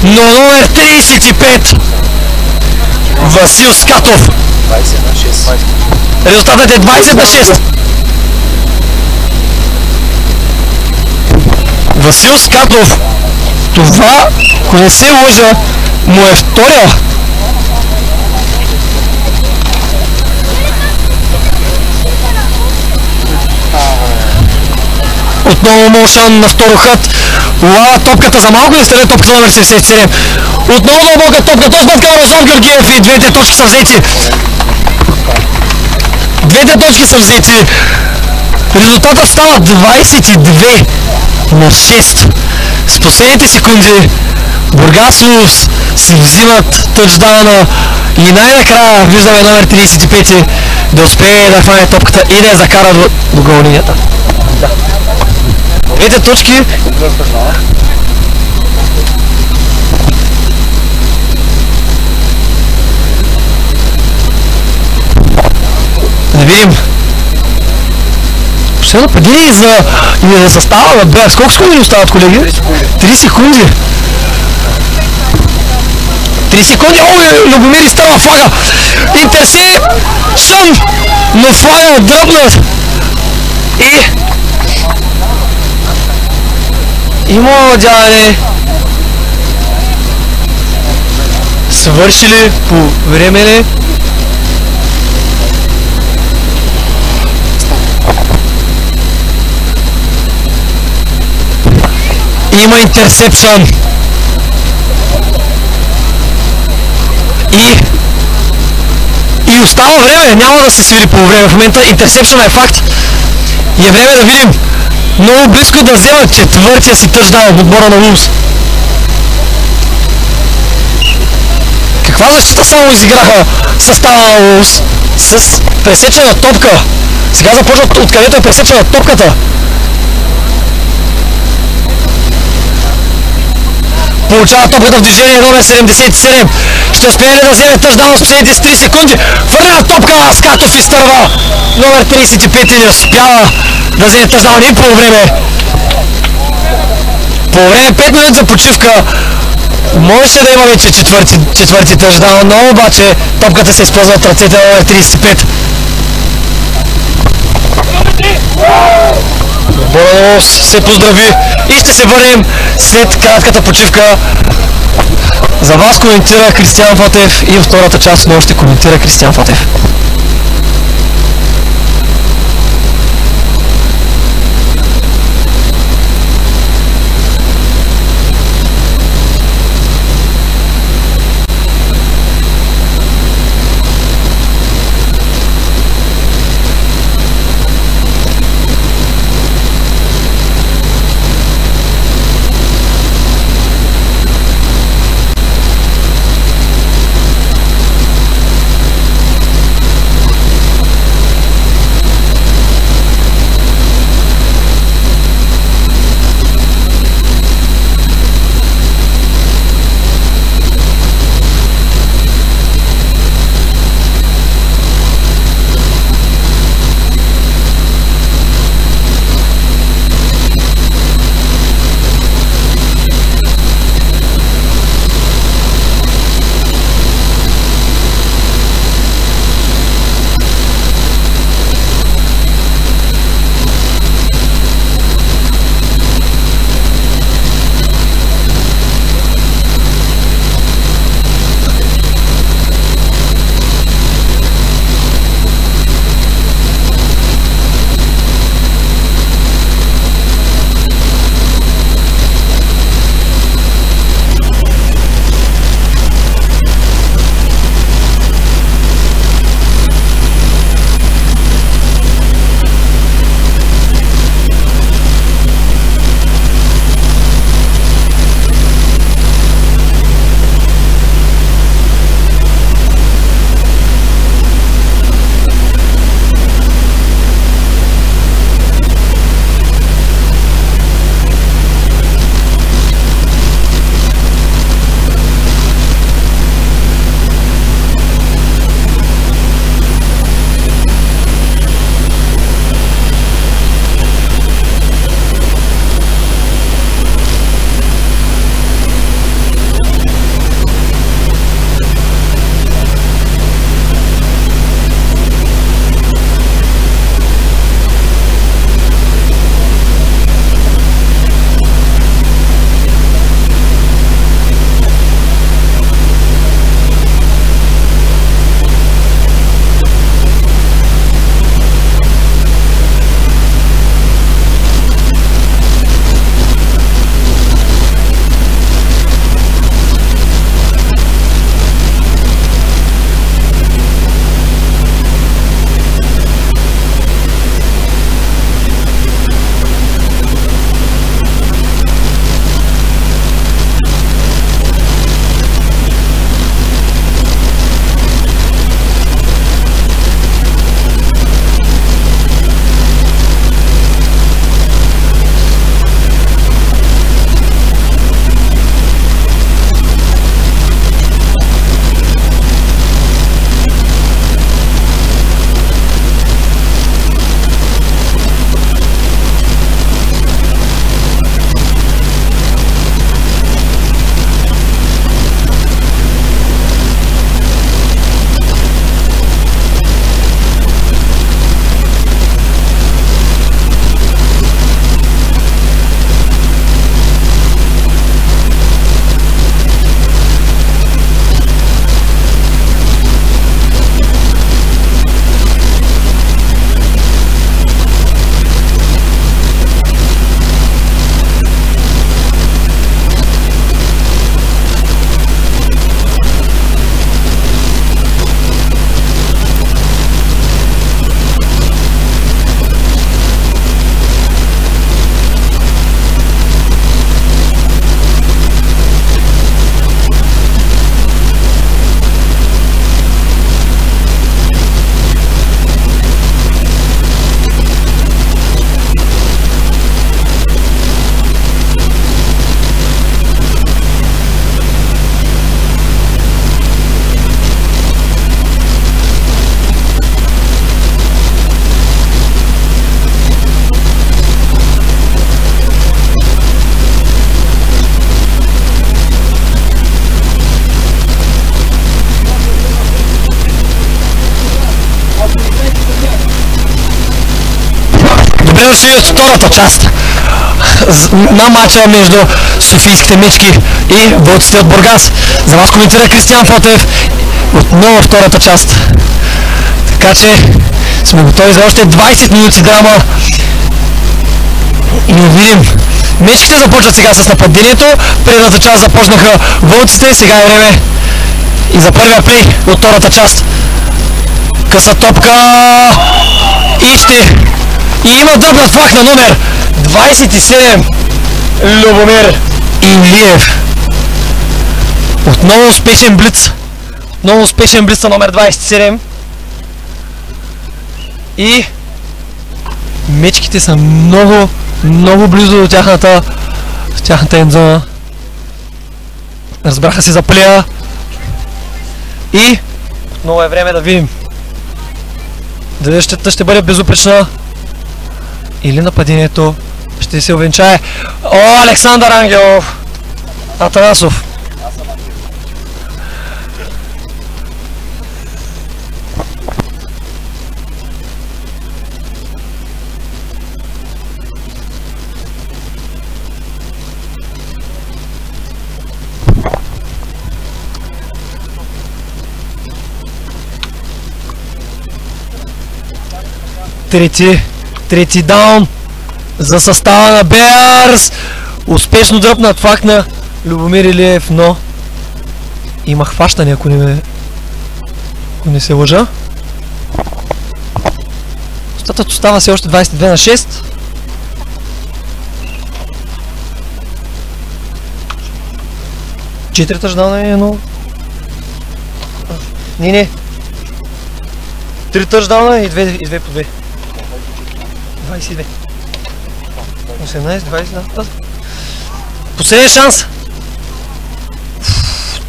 но номер 35 Васил Скатов. 20-6. Резултатът е 20-6. Васил Скатов Това, ако не се лъжа, му е втория. Отново Молшан на второ хът. Лава топката за малко да стане топката номер 77. Отново дълбока топка, този път към Розов Георгиев и двете точки са взети. Двете точки са взети. Резултатът става 22-6. С последните секунди Бургас Улфс си взимат тъчдауна и най-накрая виждаме номер 35 да успее да хване топката и да я закара до голлинията. Двете точки да видим последно падение и за състава на Бърс. Колко секунди ни остават, колеги? 3 секунди. 3 секунди. Ой, Любомир изтърва флага. Интерсепшън, но флага е отдръпнат. И има надяване. Свършили по време ли? Има интерсепшън. И остава време. Няма да се свири по време. В момента интерсепшън е факт. И е време да видим. Много близко да вземат четвъртия си тъчдаун от отбора на Улфс. Каква защита само изиграха състава на Улфс с пресечена топка. Сега започват откъдето е пресечена топката. Получава топката в движение номер 77. Ще успее ли да вземе тъчдаун с последните 3 секунди? Хвърлена топка, Скатов изтърва. Номер 35 не успява да вземе тъчдаун и по време. По време 5 минути за почивка. Можеше да има вече четвърти тъчдаун, но обаче топката се използва от ръцете на номер 35. Бородос се поздрави и ще се върнем след кратката почивка. За вас коментира Кристиан Фатев и във втората част отново ще коментира Кристиан Фатев. завърши втората част на матча между софийските мечки и вълците от Бургас. За вас коментира Кристиян Фотев. Отново втората част. Така че сме готови за още 20 минути драма. И да видим. Мечките започват сега с нападението. Предната част започнаха вълците. Сега е време и за първия плей от втората част. Къса топка. И има дръпнат флаг на номер 27. Любомир Илиев. Отново успешен блиц. Много успешен блиц на номер 27. И мечките са много близо до тяхната ендзона. Разбраха се за плея. И много е време да видим дали щета ще бъде безупречна или нападението ще се увенчае. О, Александър Ангелов Атанасов. Трети даун за състава на Bears. Успешно дръпнат факт на Любомир Илиев, но има хващане, ако не се лъжа. Остатът остава се още 22-6. Четири тъчдауна е едно. Не. 3 тъчдауна и 2 по 2. 22. 18, 20. Последен шанс.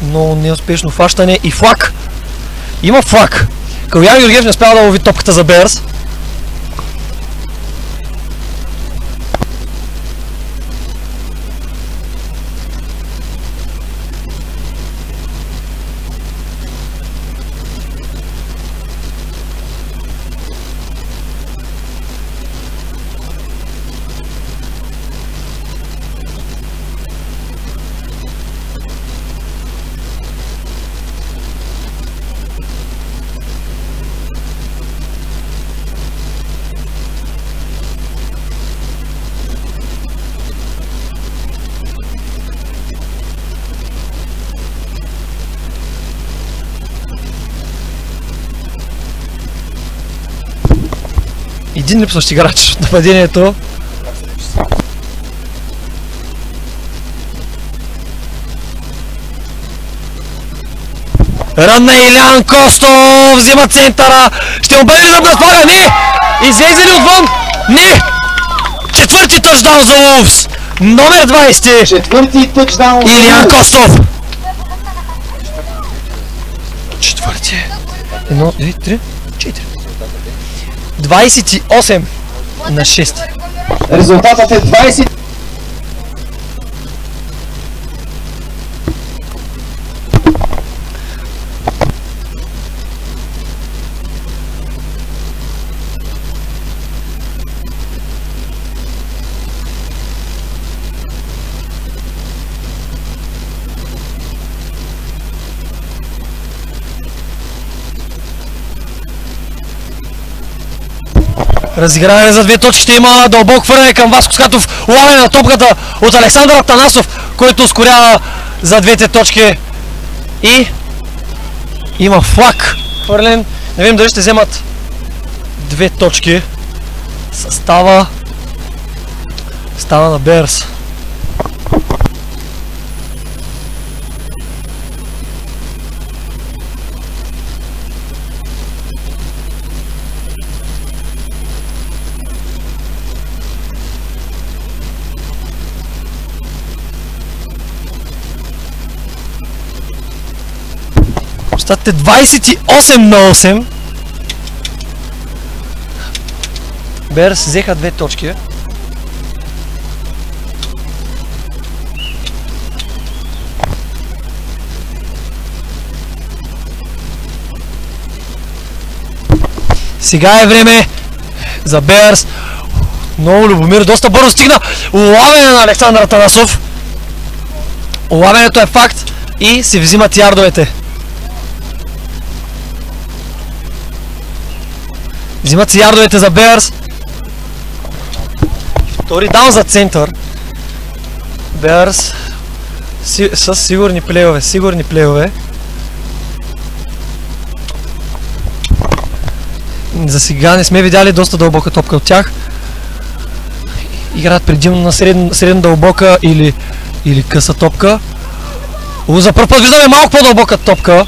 Много неуспешно фащане и флаг. Има флаг. Калуян Георгиев не успява да лови топката за Bears. Един липсващ играч от нападението. Ран на Илян Костов, взима центъра. Ще му бъде ли дръпнат флага? Не! Излезе ли отвън? Не! Четвърти тъчдаун за Wolves. Номер 20. Четвърти тъчдаун. Илян Костов. Четвърти. 1, 2, 3, 4. 28 на 6. Резултатът е 20. Разиграване за 2 точки, ще има дълбок хвърляне към Васко Скатов, улавяне на топката от Александър Атанасов, който ускорява за 2 точки и има флаг хвърлен. Не видим дали ще вземат 2 точки. Състава на Bears. Остатите 28 на 8. Bears взеха 2 точки. Сега е време за Bears. Много Любомир, доста бързо стигна. Улавяне на Александър Атанасов. Улавянето е факт и се взимат ярдовете. Взимат се ярдовете за Bears. Втори даун за център. Bears с сигурни плейове. За сега не сме видяли доста дълбока топка от тях. Играят предимно на средно дълбока или къса топка. За първ път виждаме малко по-дълбока топка.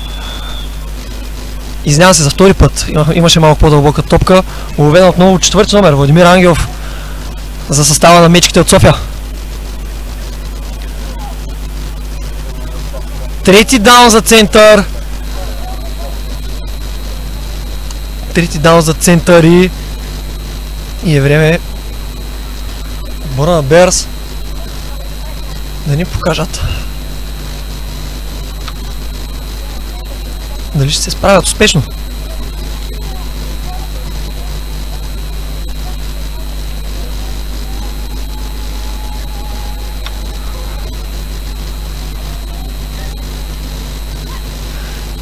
Извинявам се, за втори път имаше малко по-дълбока топка. Уловена отново четвърти номер, Владимир Ангелов, за състава на мечките от София. Трети даун за център. И е време отбора на Bears да ни покажат дали ще се справят успешно.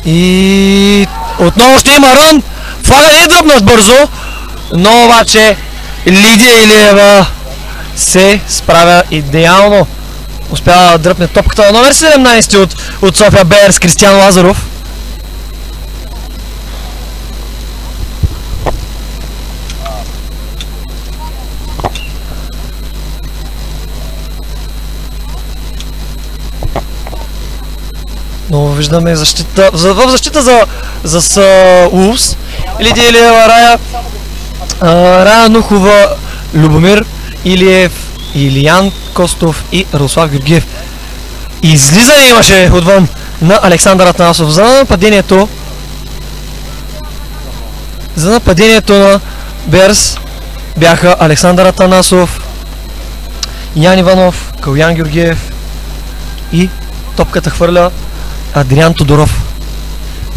И отново ще има рън. Флага не е дръпнат бързо, но обаче Лидия Илиева се справя идеално. Успява да дръпне топката на номер 17 от София Bears, Кристиан Лазаров. Но виждаме защита, в защита за Wolves. Лидия Илиева, Рая Нухова, Любомир Илиев, Илиян Костов и Радослав Георгиев. Излизане имаше отвън на Александър Атанасов за нападението. За нападението на Bears бяха Александър Атанасов, Ян Иванов, Калян Георгиев и топката хвърля Адриан Тодоров.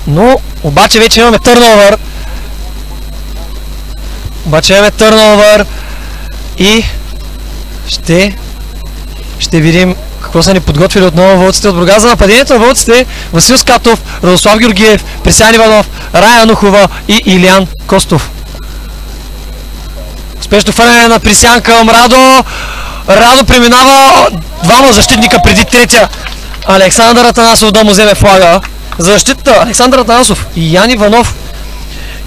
Но обаче вече имаме търновър. И ще видим какво са ни подготвили отново вълците от Бургас. За нападението на вълците Васил Скатов, Радослав Георгиев, Присян Иванов, Рая Нухова и Илиян Костов. Успешно хвърляне на Присян към Радо. Радо преминава двама защитника преди третия. Александър Атанасов да му вземе флага. За защита Александър Атанасов и Ян Иванов.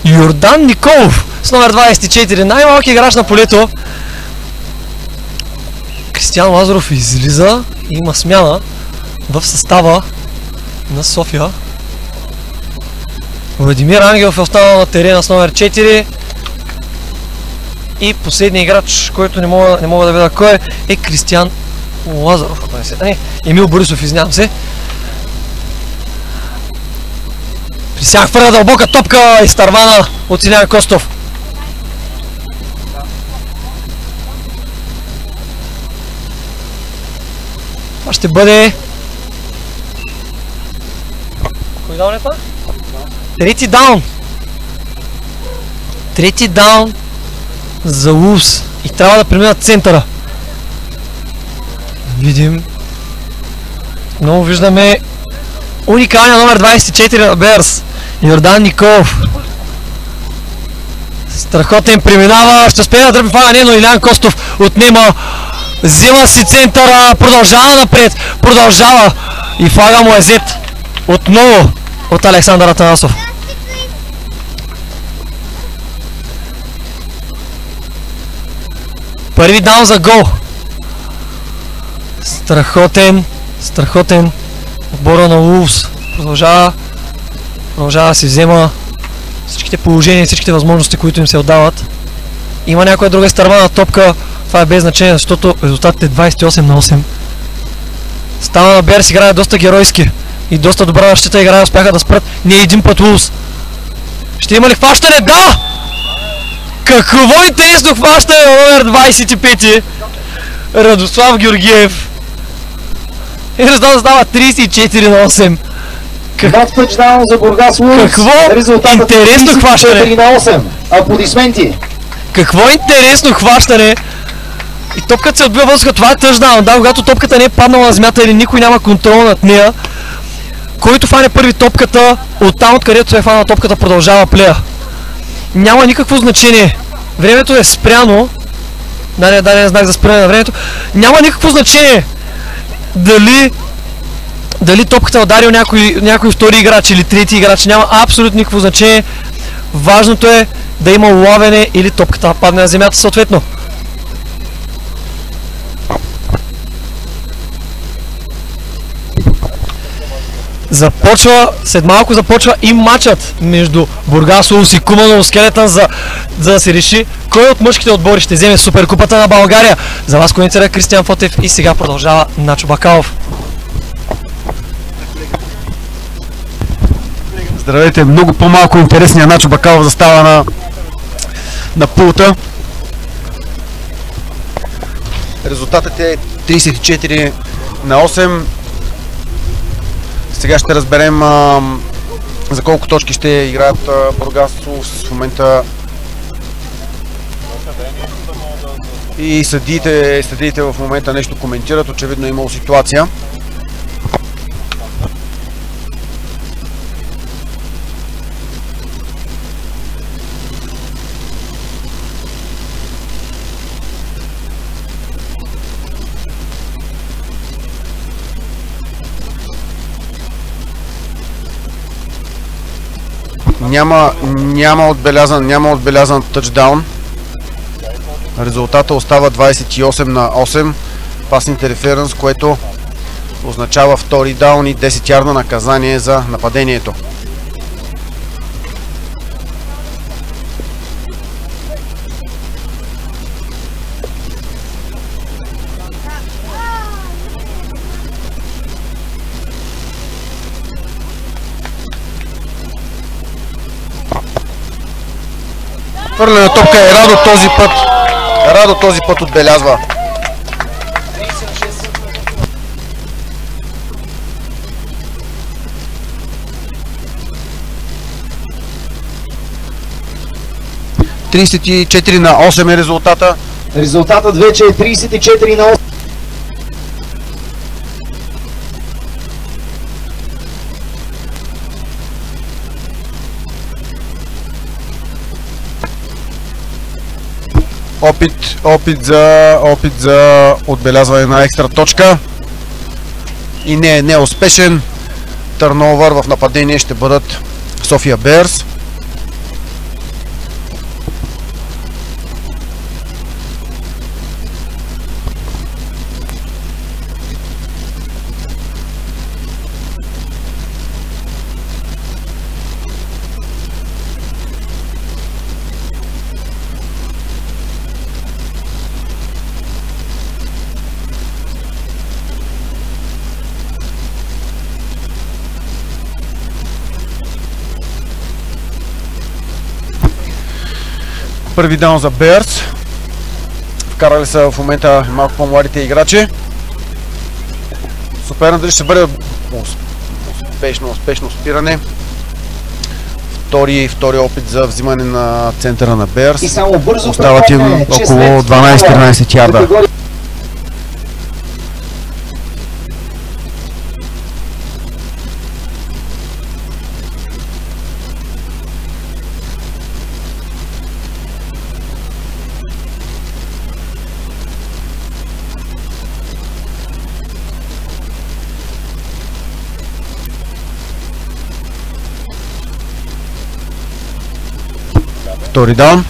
Йордан Николов с номер 24, най-малки играч на полето. Кристиан Лазаров излиза и има смяна в състава на София. Владимир Ангелов е останал на терена с номер 4. И последният играч, който не мога да видя кой е Кристиан Лазаров. Емил Борисов, извинявам се. Присян хвърля дълбока топка и стървана от Илиян Костов. Това ще бъде... Кой даун е това? Трети даун за Wolves и трябва да преминат центъра. Видим. Много виждаме уникалния номер 24 на Bears, Йордан Николов. Страхотен преминава, ще успее да дръпи флага, но Илиян Костов отнема. Взима си центъра, продължава напред, и флага му е взет отново от Александър Атанасов. Първи даун за гол. Страхотен отбора на Wolves. Продължава да си взема всичките положения, всичките възможности, които им се отдават. Има някоя друга изтървана топка. Това е без значение, защото резултатът е 28-8. Стана на Bears играе доста геройски и доста добра защита играе, успяха да спрат не един път Wolves. Ще има ли хващане? Да! Какво интересно хващане на номер 25 Радослав Георгиев. И резултатът става 34-8. за Бургас Wolves. Какво интересно хващане! 4-8. Аплодисменти! Какво интересно хващане! И топката се отбива въздуха, това е тъчдаун. Да, когато топката не е паднала на земята или никой няма контрол над нея, който фане първи топката, оттам откъдето се е фанала топката, продължава плея. Няма никакво значение. Времето е спряно. Даден знак за спиране на времето. Няма никакво значение дали топката е ударил някой втори играч или трети играч. Няма абсолютно никакво значение. Важното е да има ловене или топката падне на земята съответно. След малко започва и матчът между Бургас Улфс и Куманово Скелетън, за да се реши кой от мъжките отбори ще вземе Суперкупата на България. За вас коментира Кристиан Фотев и сега продължава Начо Бакалов. Здравейте, много по-малко интересния Начо Бакалов застава на пулта. Резултатът е 34-8. Сега ще разберем за колко точки ще играят Бургас Улфс в момента. И съдиите в момента нещо коментират, очевидно е имало ситуация. Няма отбелязан тъчдаун. Резултата остава 28-8. Пас интерференс, което означава втори даун и 10 ярда наказание за нападението. Хвърлена топка е Радо този път. Радо този път отбелязва. (34-8) е резултата. Резултатът вече е 34-8. Опит за отбелязване на екстра точка и не е успешен. Търновър в нападение ще бъдат София Берс. Първи даун за Берс. Вкарали са в момента малко по-младите играчи. Супер, дали ще бъде успешно спиране. Втори опит за взимане на центъра на Берс. Остават им около 12-13 ярда. Втори даун.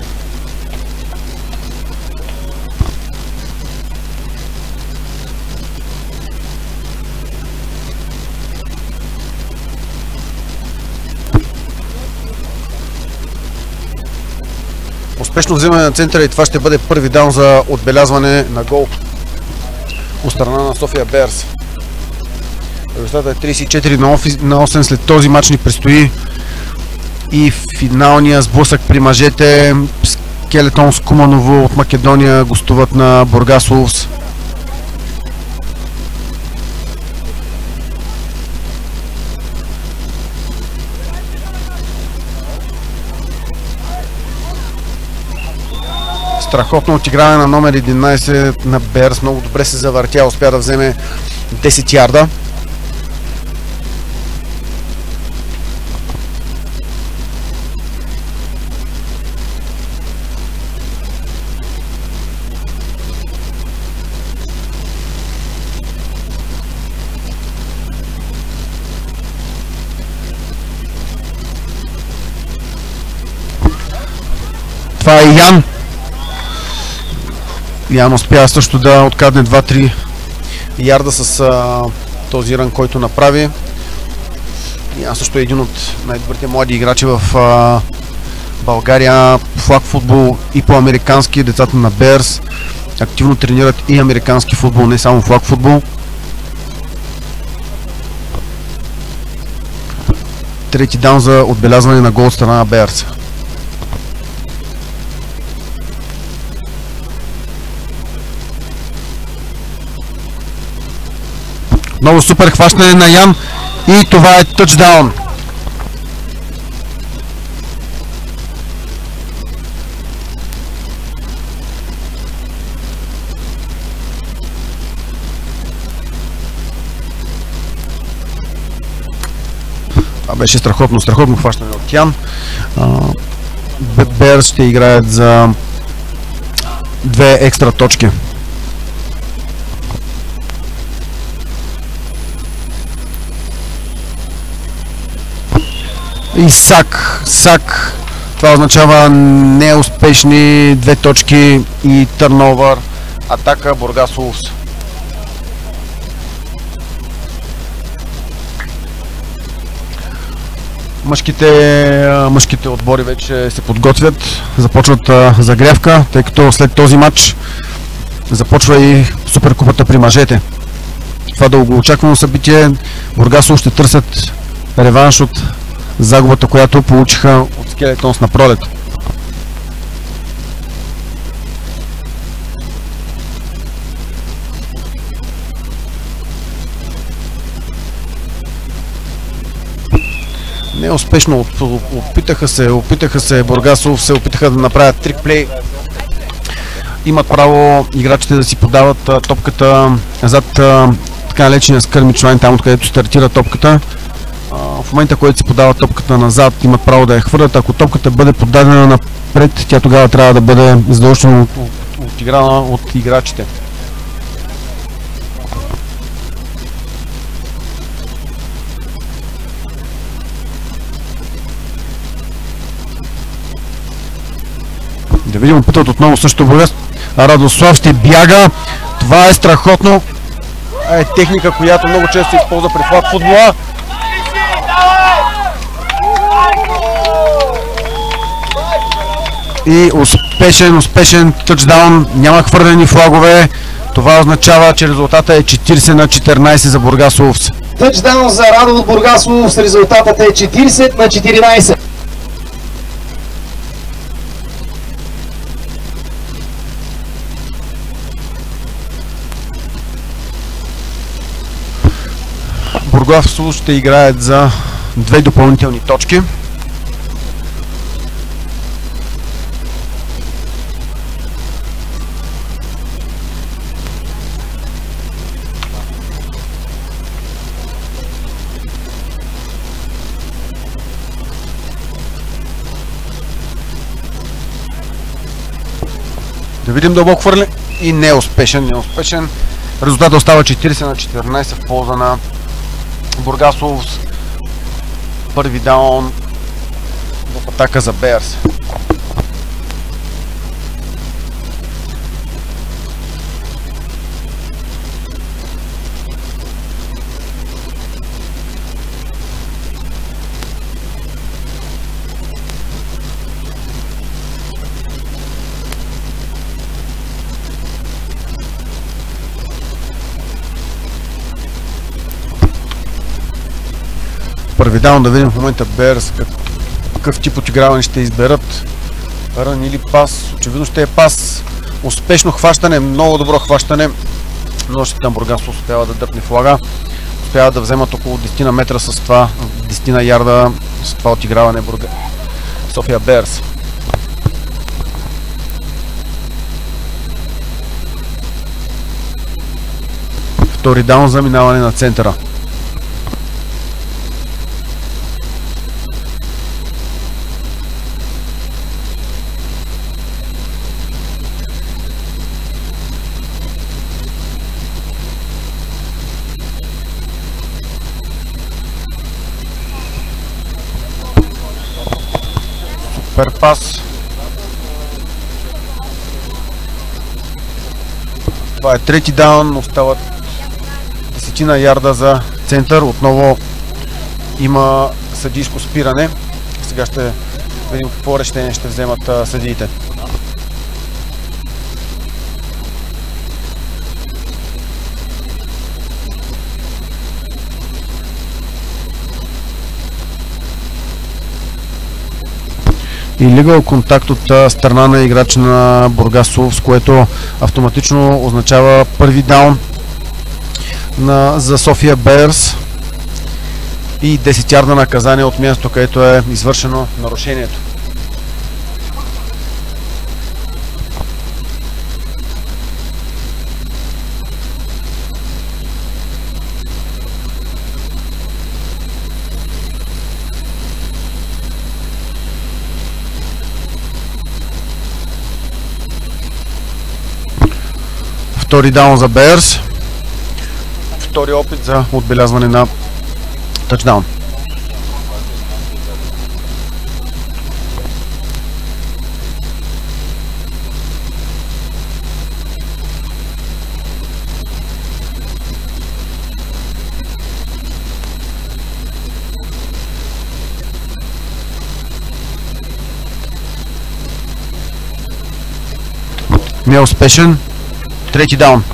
Успешно взимане на центъра и това ще бъде първи даун за отбелязване на гол от страна на София Берс. Резултатът е 34-8. След този матч ни предстои и финалния сблъсък при мъжете. Скелетон с Куманово от Македония гостуват на Бургас Улфс. Страхотно отиграване на номер 11 на Берс. Много добре се завъртя, успя да вземе 10 ярда. Това е Ян. Ян успя също да откадне 2-3 ярда с този рън, който направи. Ян също е един от най-добрите млади играчи в България. Флаг футбол и по-американски. Децата на Берс активно тренират и американски футбол, не само флаг футбол. Трети даун за отбелязване на гол от страна на Берс. Много супер хващане на Ян и това е тъчдаун. Това беше страхотно хващане от Ян. Берс ще играят за 2 екстра точки. И сак. Това означава неуспешни 2 точки и търновър. Атака Бургас Улфс. Мъжките отбори вече се подготвят. Започват загрявка, тъй като след този матч започва и Суперкупата при мъжете. Това дългоочаквано събитие. Бургас Улфс ще търсят реванш от загубата, която получиха от Скелетонс на пролет. Неуспешно опитаха се Бургас Улфс се опитаха да направят трикплей. Имат право играчите да си подават топката зад така наречения скърмич лайн, там откъдето стартира топката. В момента, който се подава топката назад, имат право да я хвърлят. Ако топката бъде подадена напред, тя тогава трябва да бъде задължително отиграна от играчите. Да видим, опитват отново също Бургас. Радослав ще бяга. Това е страхотно. Е техника, която много често се използва при флаг футбола. И успешен тъчдаун. Няма хвърлени флагове. Това означава, че резултата е 40-14 за Бургас Улфс. Тъчдаун за Радо от Бургас Улфс. Резултатът е 40-14. Бургас Улфс ще играят за 2 допълнителни точки. Да видим дълбоко хвърляне и неуспешен. Резултатът остава 40-14 в полза на Бургас Улфс. Първи даун в атака за Берс. Първи даун, да видим в момента Берс какъв тип отиграване ще изберат. Рън или пас. Очевидно ще е пас. Успешно хващане, много добро хващане. Но още там Бургас успява да дъпне флага. Успява да вземат около 10 метра с това, 10 ярда с това отиграване София Берс. втори даун за минаване на центъра. Супер пас. Това е трети даун, остават 10 ярда за център. Отново има съдийско спиране. Сега ще видим какво решение ще вземат съдиите. Illegal контакт от страна на играч на Бургас Улфс, което автоматично означава първи даун за София Берс и 10 ярда наказание от място, където е извършено нарушението. Втори даун за Берс. Втори опит за отбелязване на тъчдаун. Неуспешен. Трети даун.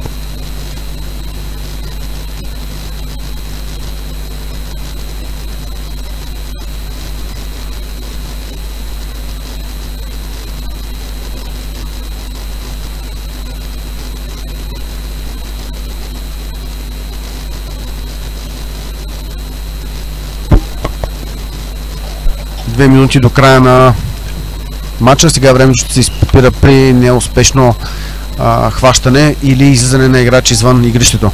Две минути до края на матча. Сега времето ще се изпира при неуспешно хващане или излизане на играч извън игрището.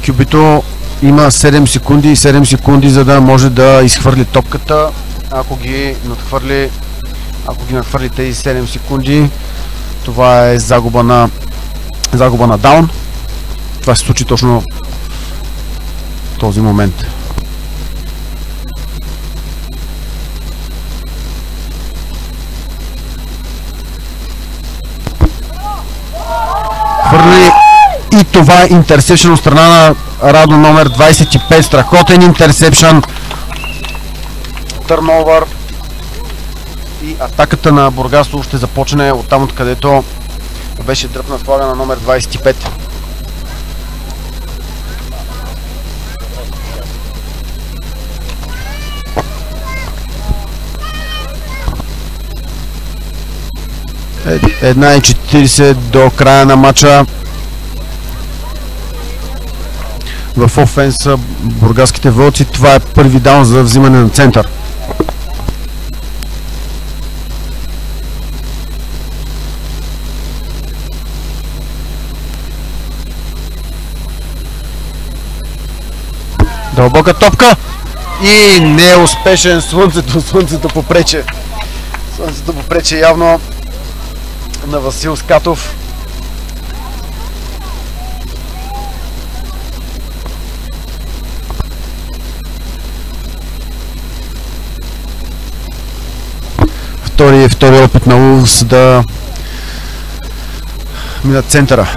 Кюбито има 7 секунди и 7 секунди, за да може да изхвърли топката. Ако ги надхвърли тези 7 секунди, това е загуба на даун. Това се случи точно в този момент. Хвърли и това е интерсепшън от страна на Радо номер 25. Страхотен интерсепшън. Търновър. И атаката на Бургас ще започне оттам, откъдето беше дръпнат флага на номер 25. Една и 40 до края на матча. В офенса бургаските вълци. Това е първи даун за взимане на център. Дълбока топка и не е успешен. Слънцето попрече. Слънцето попрече явно на Васил Скатов. Втори опит на Улфс да минат центъра.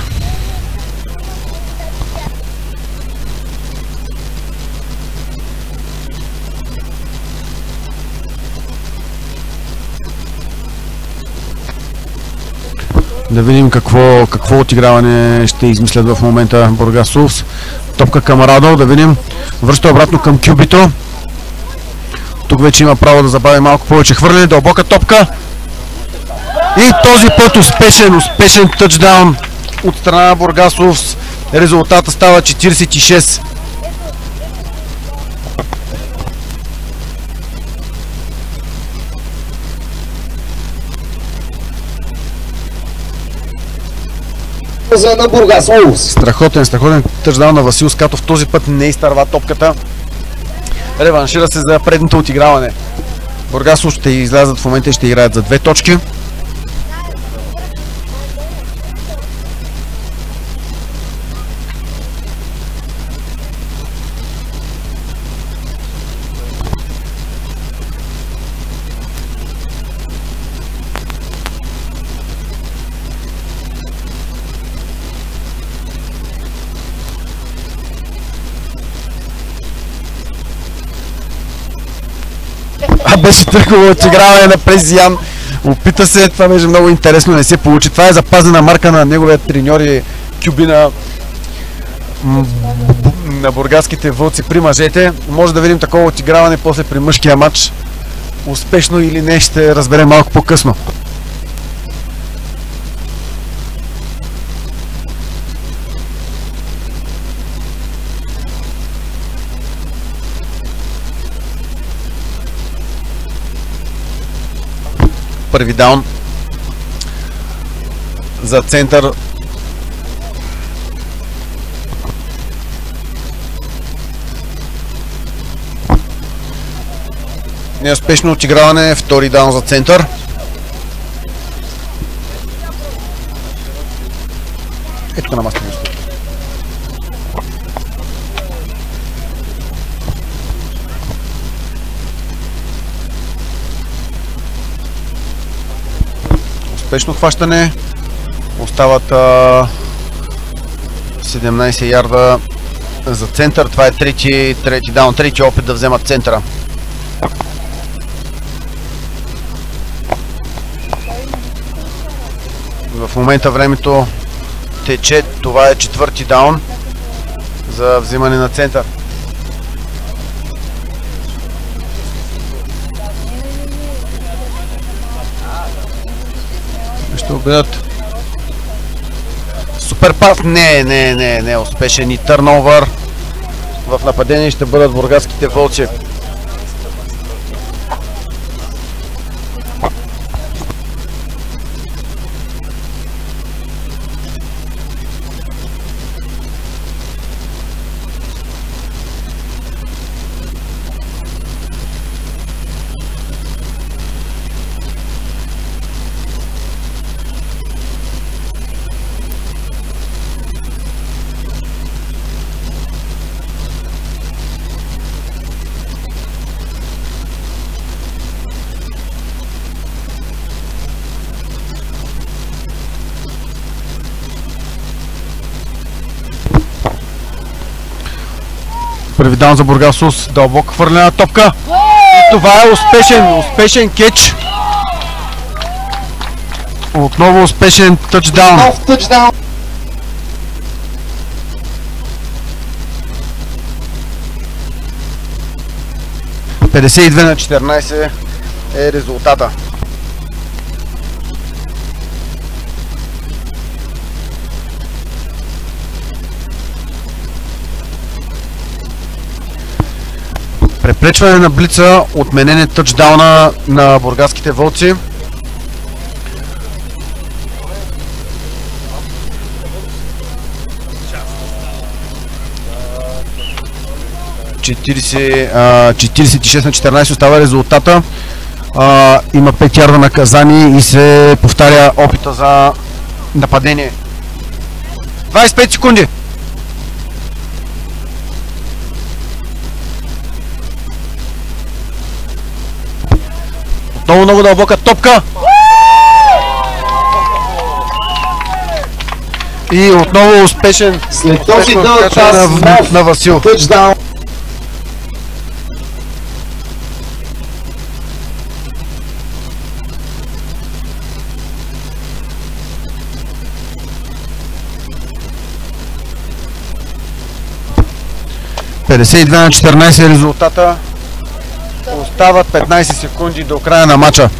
Да видим какво отиграване ще измислят в момента Бургас Улфс. Топка към Радо, да видим. Връща обратно към Кюбито. Тук вече има право да забави малко повече хвърляне. Дълбока топка. И този път успешен тъчдаун от страна на Бургас Улфс. Резултата става 46. На Бургас Улвс. Страхотен тъчдаун на Васил Скатов. Този път не изтърва топката. Реваншира се за предното отиграване. Бургас ще излязат в момента и ще играят за 2 точки. Беше тръгвало отиграване на Презиян. Опита се, това беше много интересно, не се получи. Това е запазена марка на неговия треньор и кюбина на бургаските вълци при мъжете. Може да видим такова отиграване после при мъжкия матч. Успешно или не, ще разберем малко по-късно. Първи даун за център. Неуспешно отиграване, втори даун за център. Ето на маста. Успешно хващане. Остават 17 ярда за център. Това е трети даун, трети опит да вземат центъра. В момента времето тече. Това е четвърти даун за взимане на център. Ще убедят. Супер пас. Не успешен и търновър. В нападение ще бъдат бургаските вълци. Първи даун за Бургас Улвс. Дълбоко хвърлена топка. И това е успешен кетч. Отново успешен тъчдаун. 52-14 е резултата. Препречване на блица, отменен е тъчдауна на бургаските вълци. Uh, 46-14 остава резултата. Има 5 ярда наказание и се повтаря опита за нападение. 25 секунди. Отново много дълбока топка. И отново успешен. След този дълъг час на Васил. Тъчдаун. На 52-14 е резултата. Остават 15 секунди до края на матча.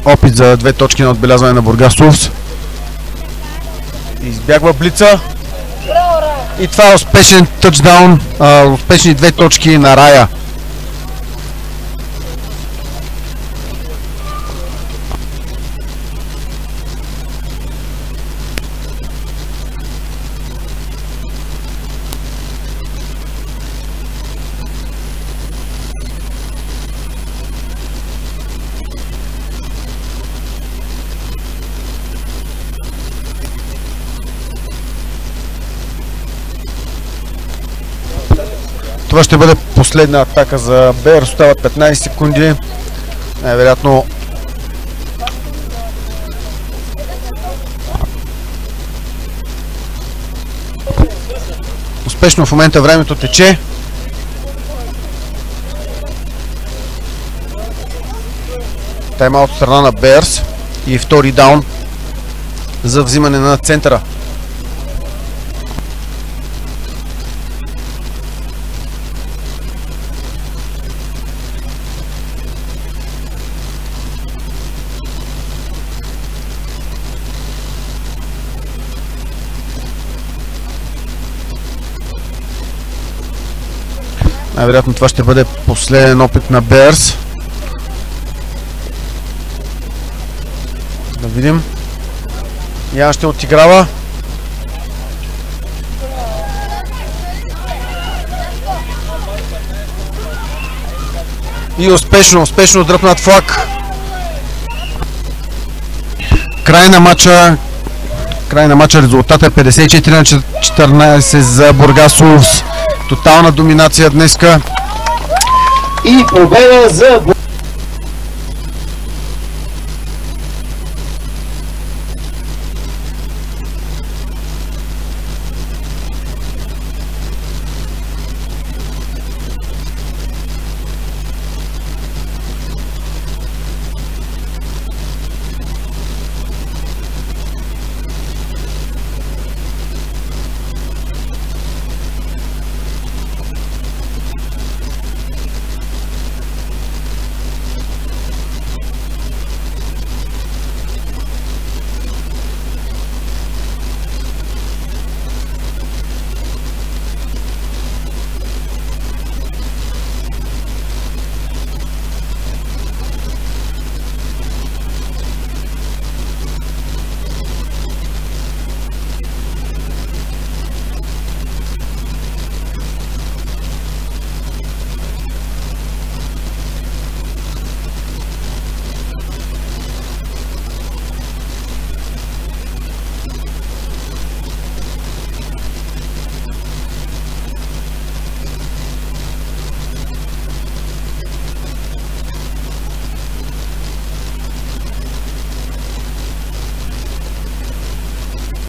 опит за 2 точки на отбелязване на Бургас Улфс. Избягва блица. И това е успешен тъчдаун, успешни 2 точки на Рая. Това ще бъде последна атака за Берс. Остават 15 секунди. Най-вероятно успешно в момента времето тече. Тайм-аут от страна на Берс и втори даун за взимане на центъра. Най-вероятно това ще бъде последен опит на Берс. Да видим. Ян ще отиграва. И успешно дръпнат флаг. Край на матча резултата е 54-14 за Бургас Улфс. Тотална доминация днеска. И победа за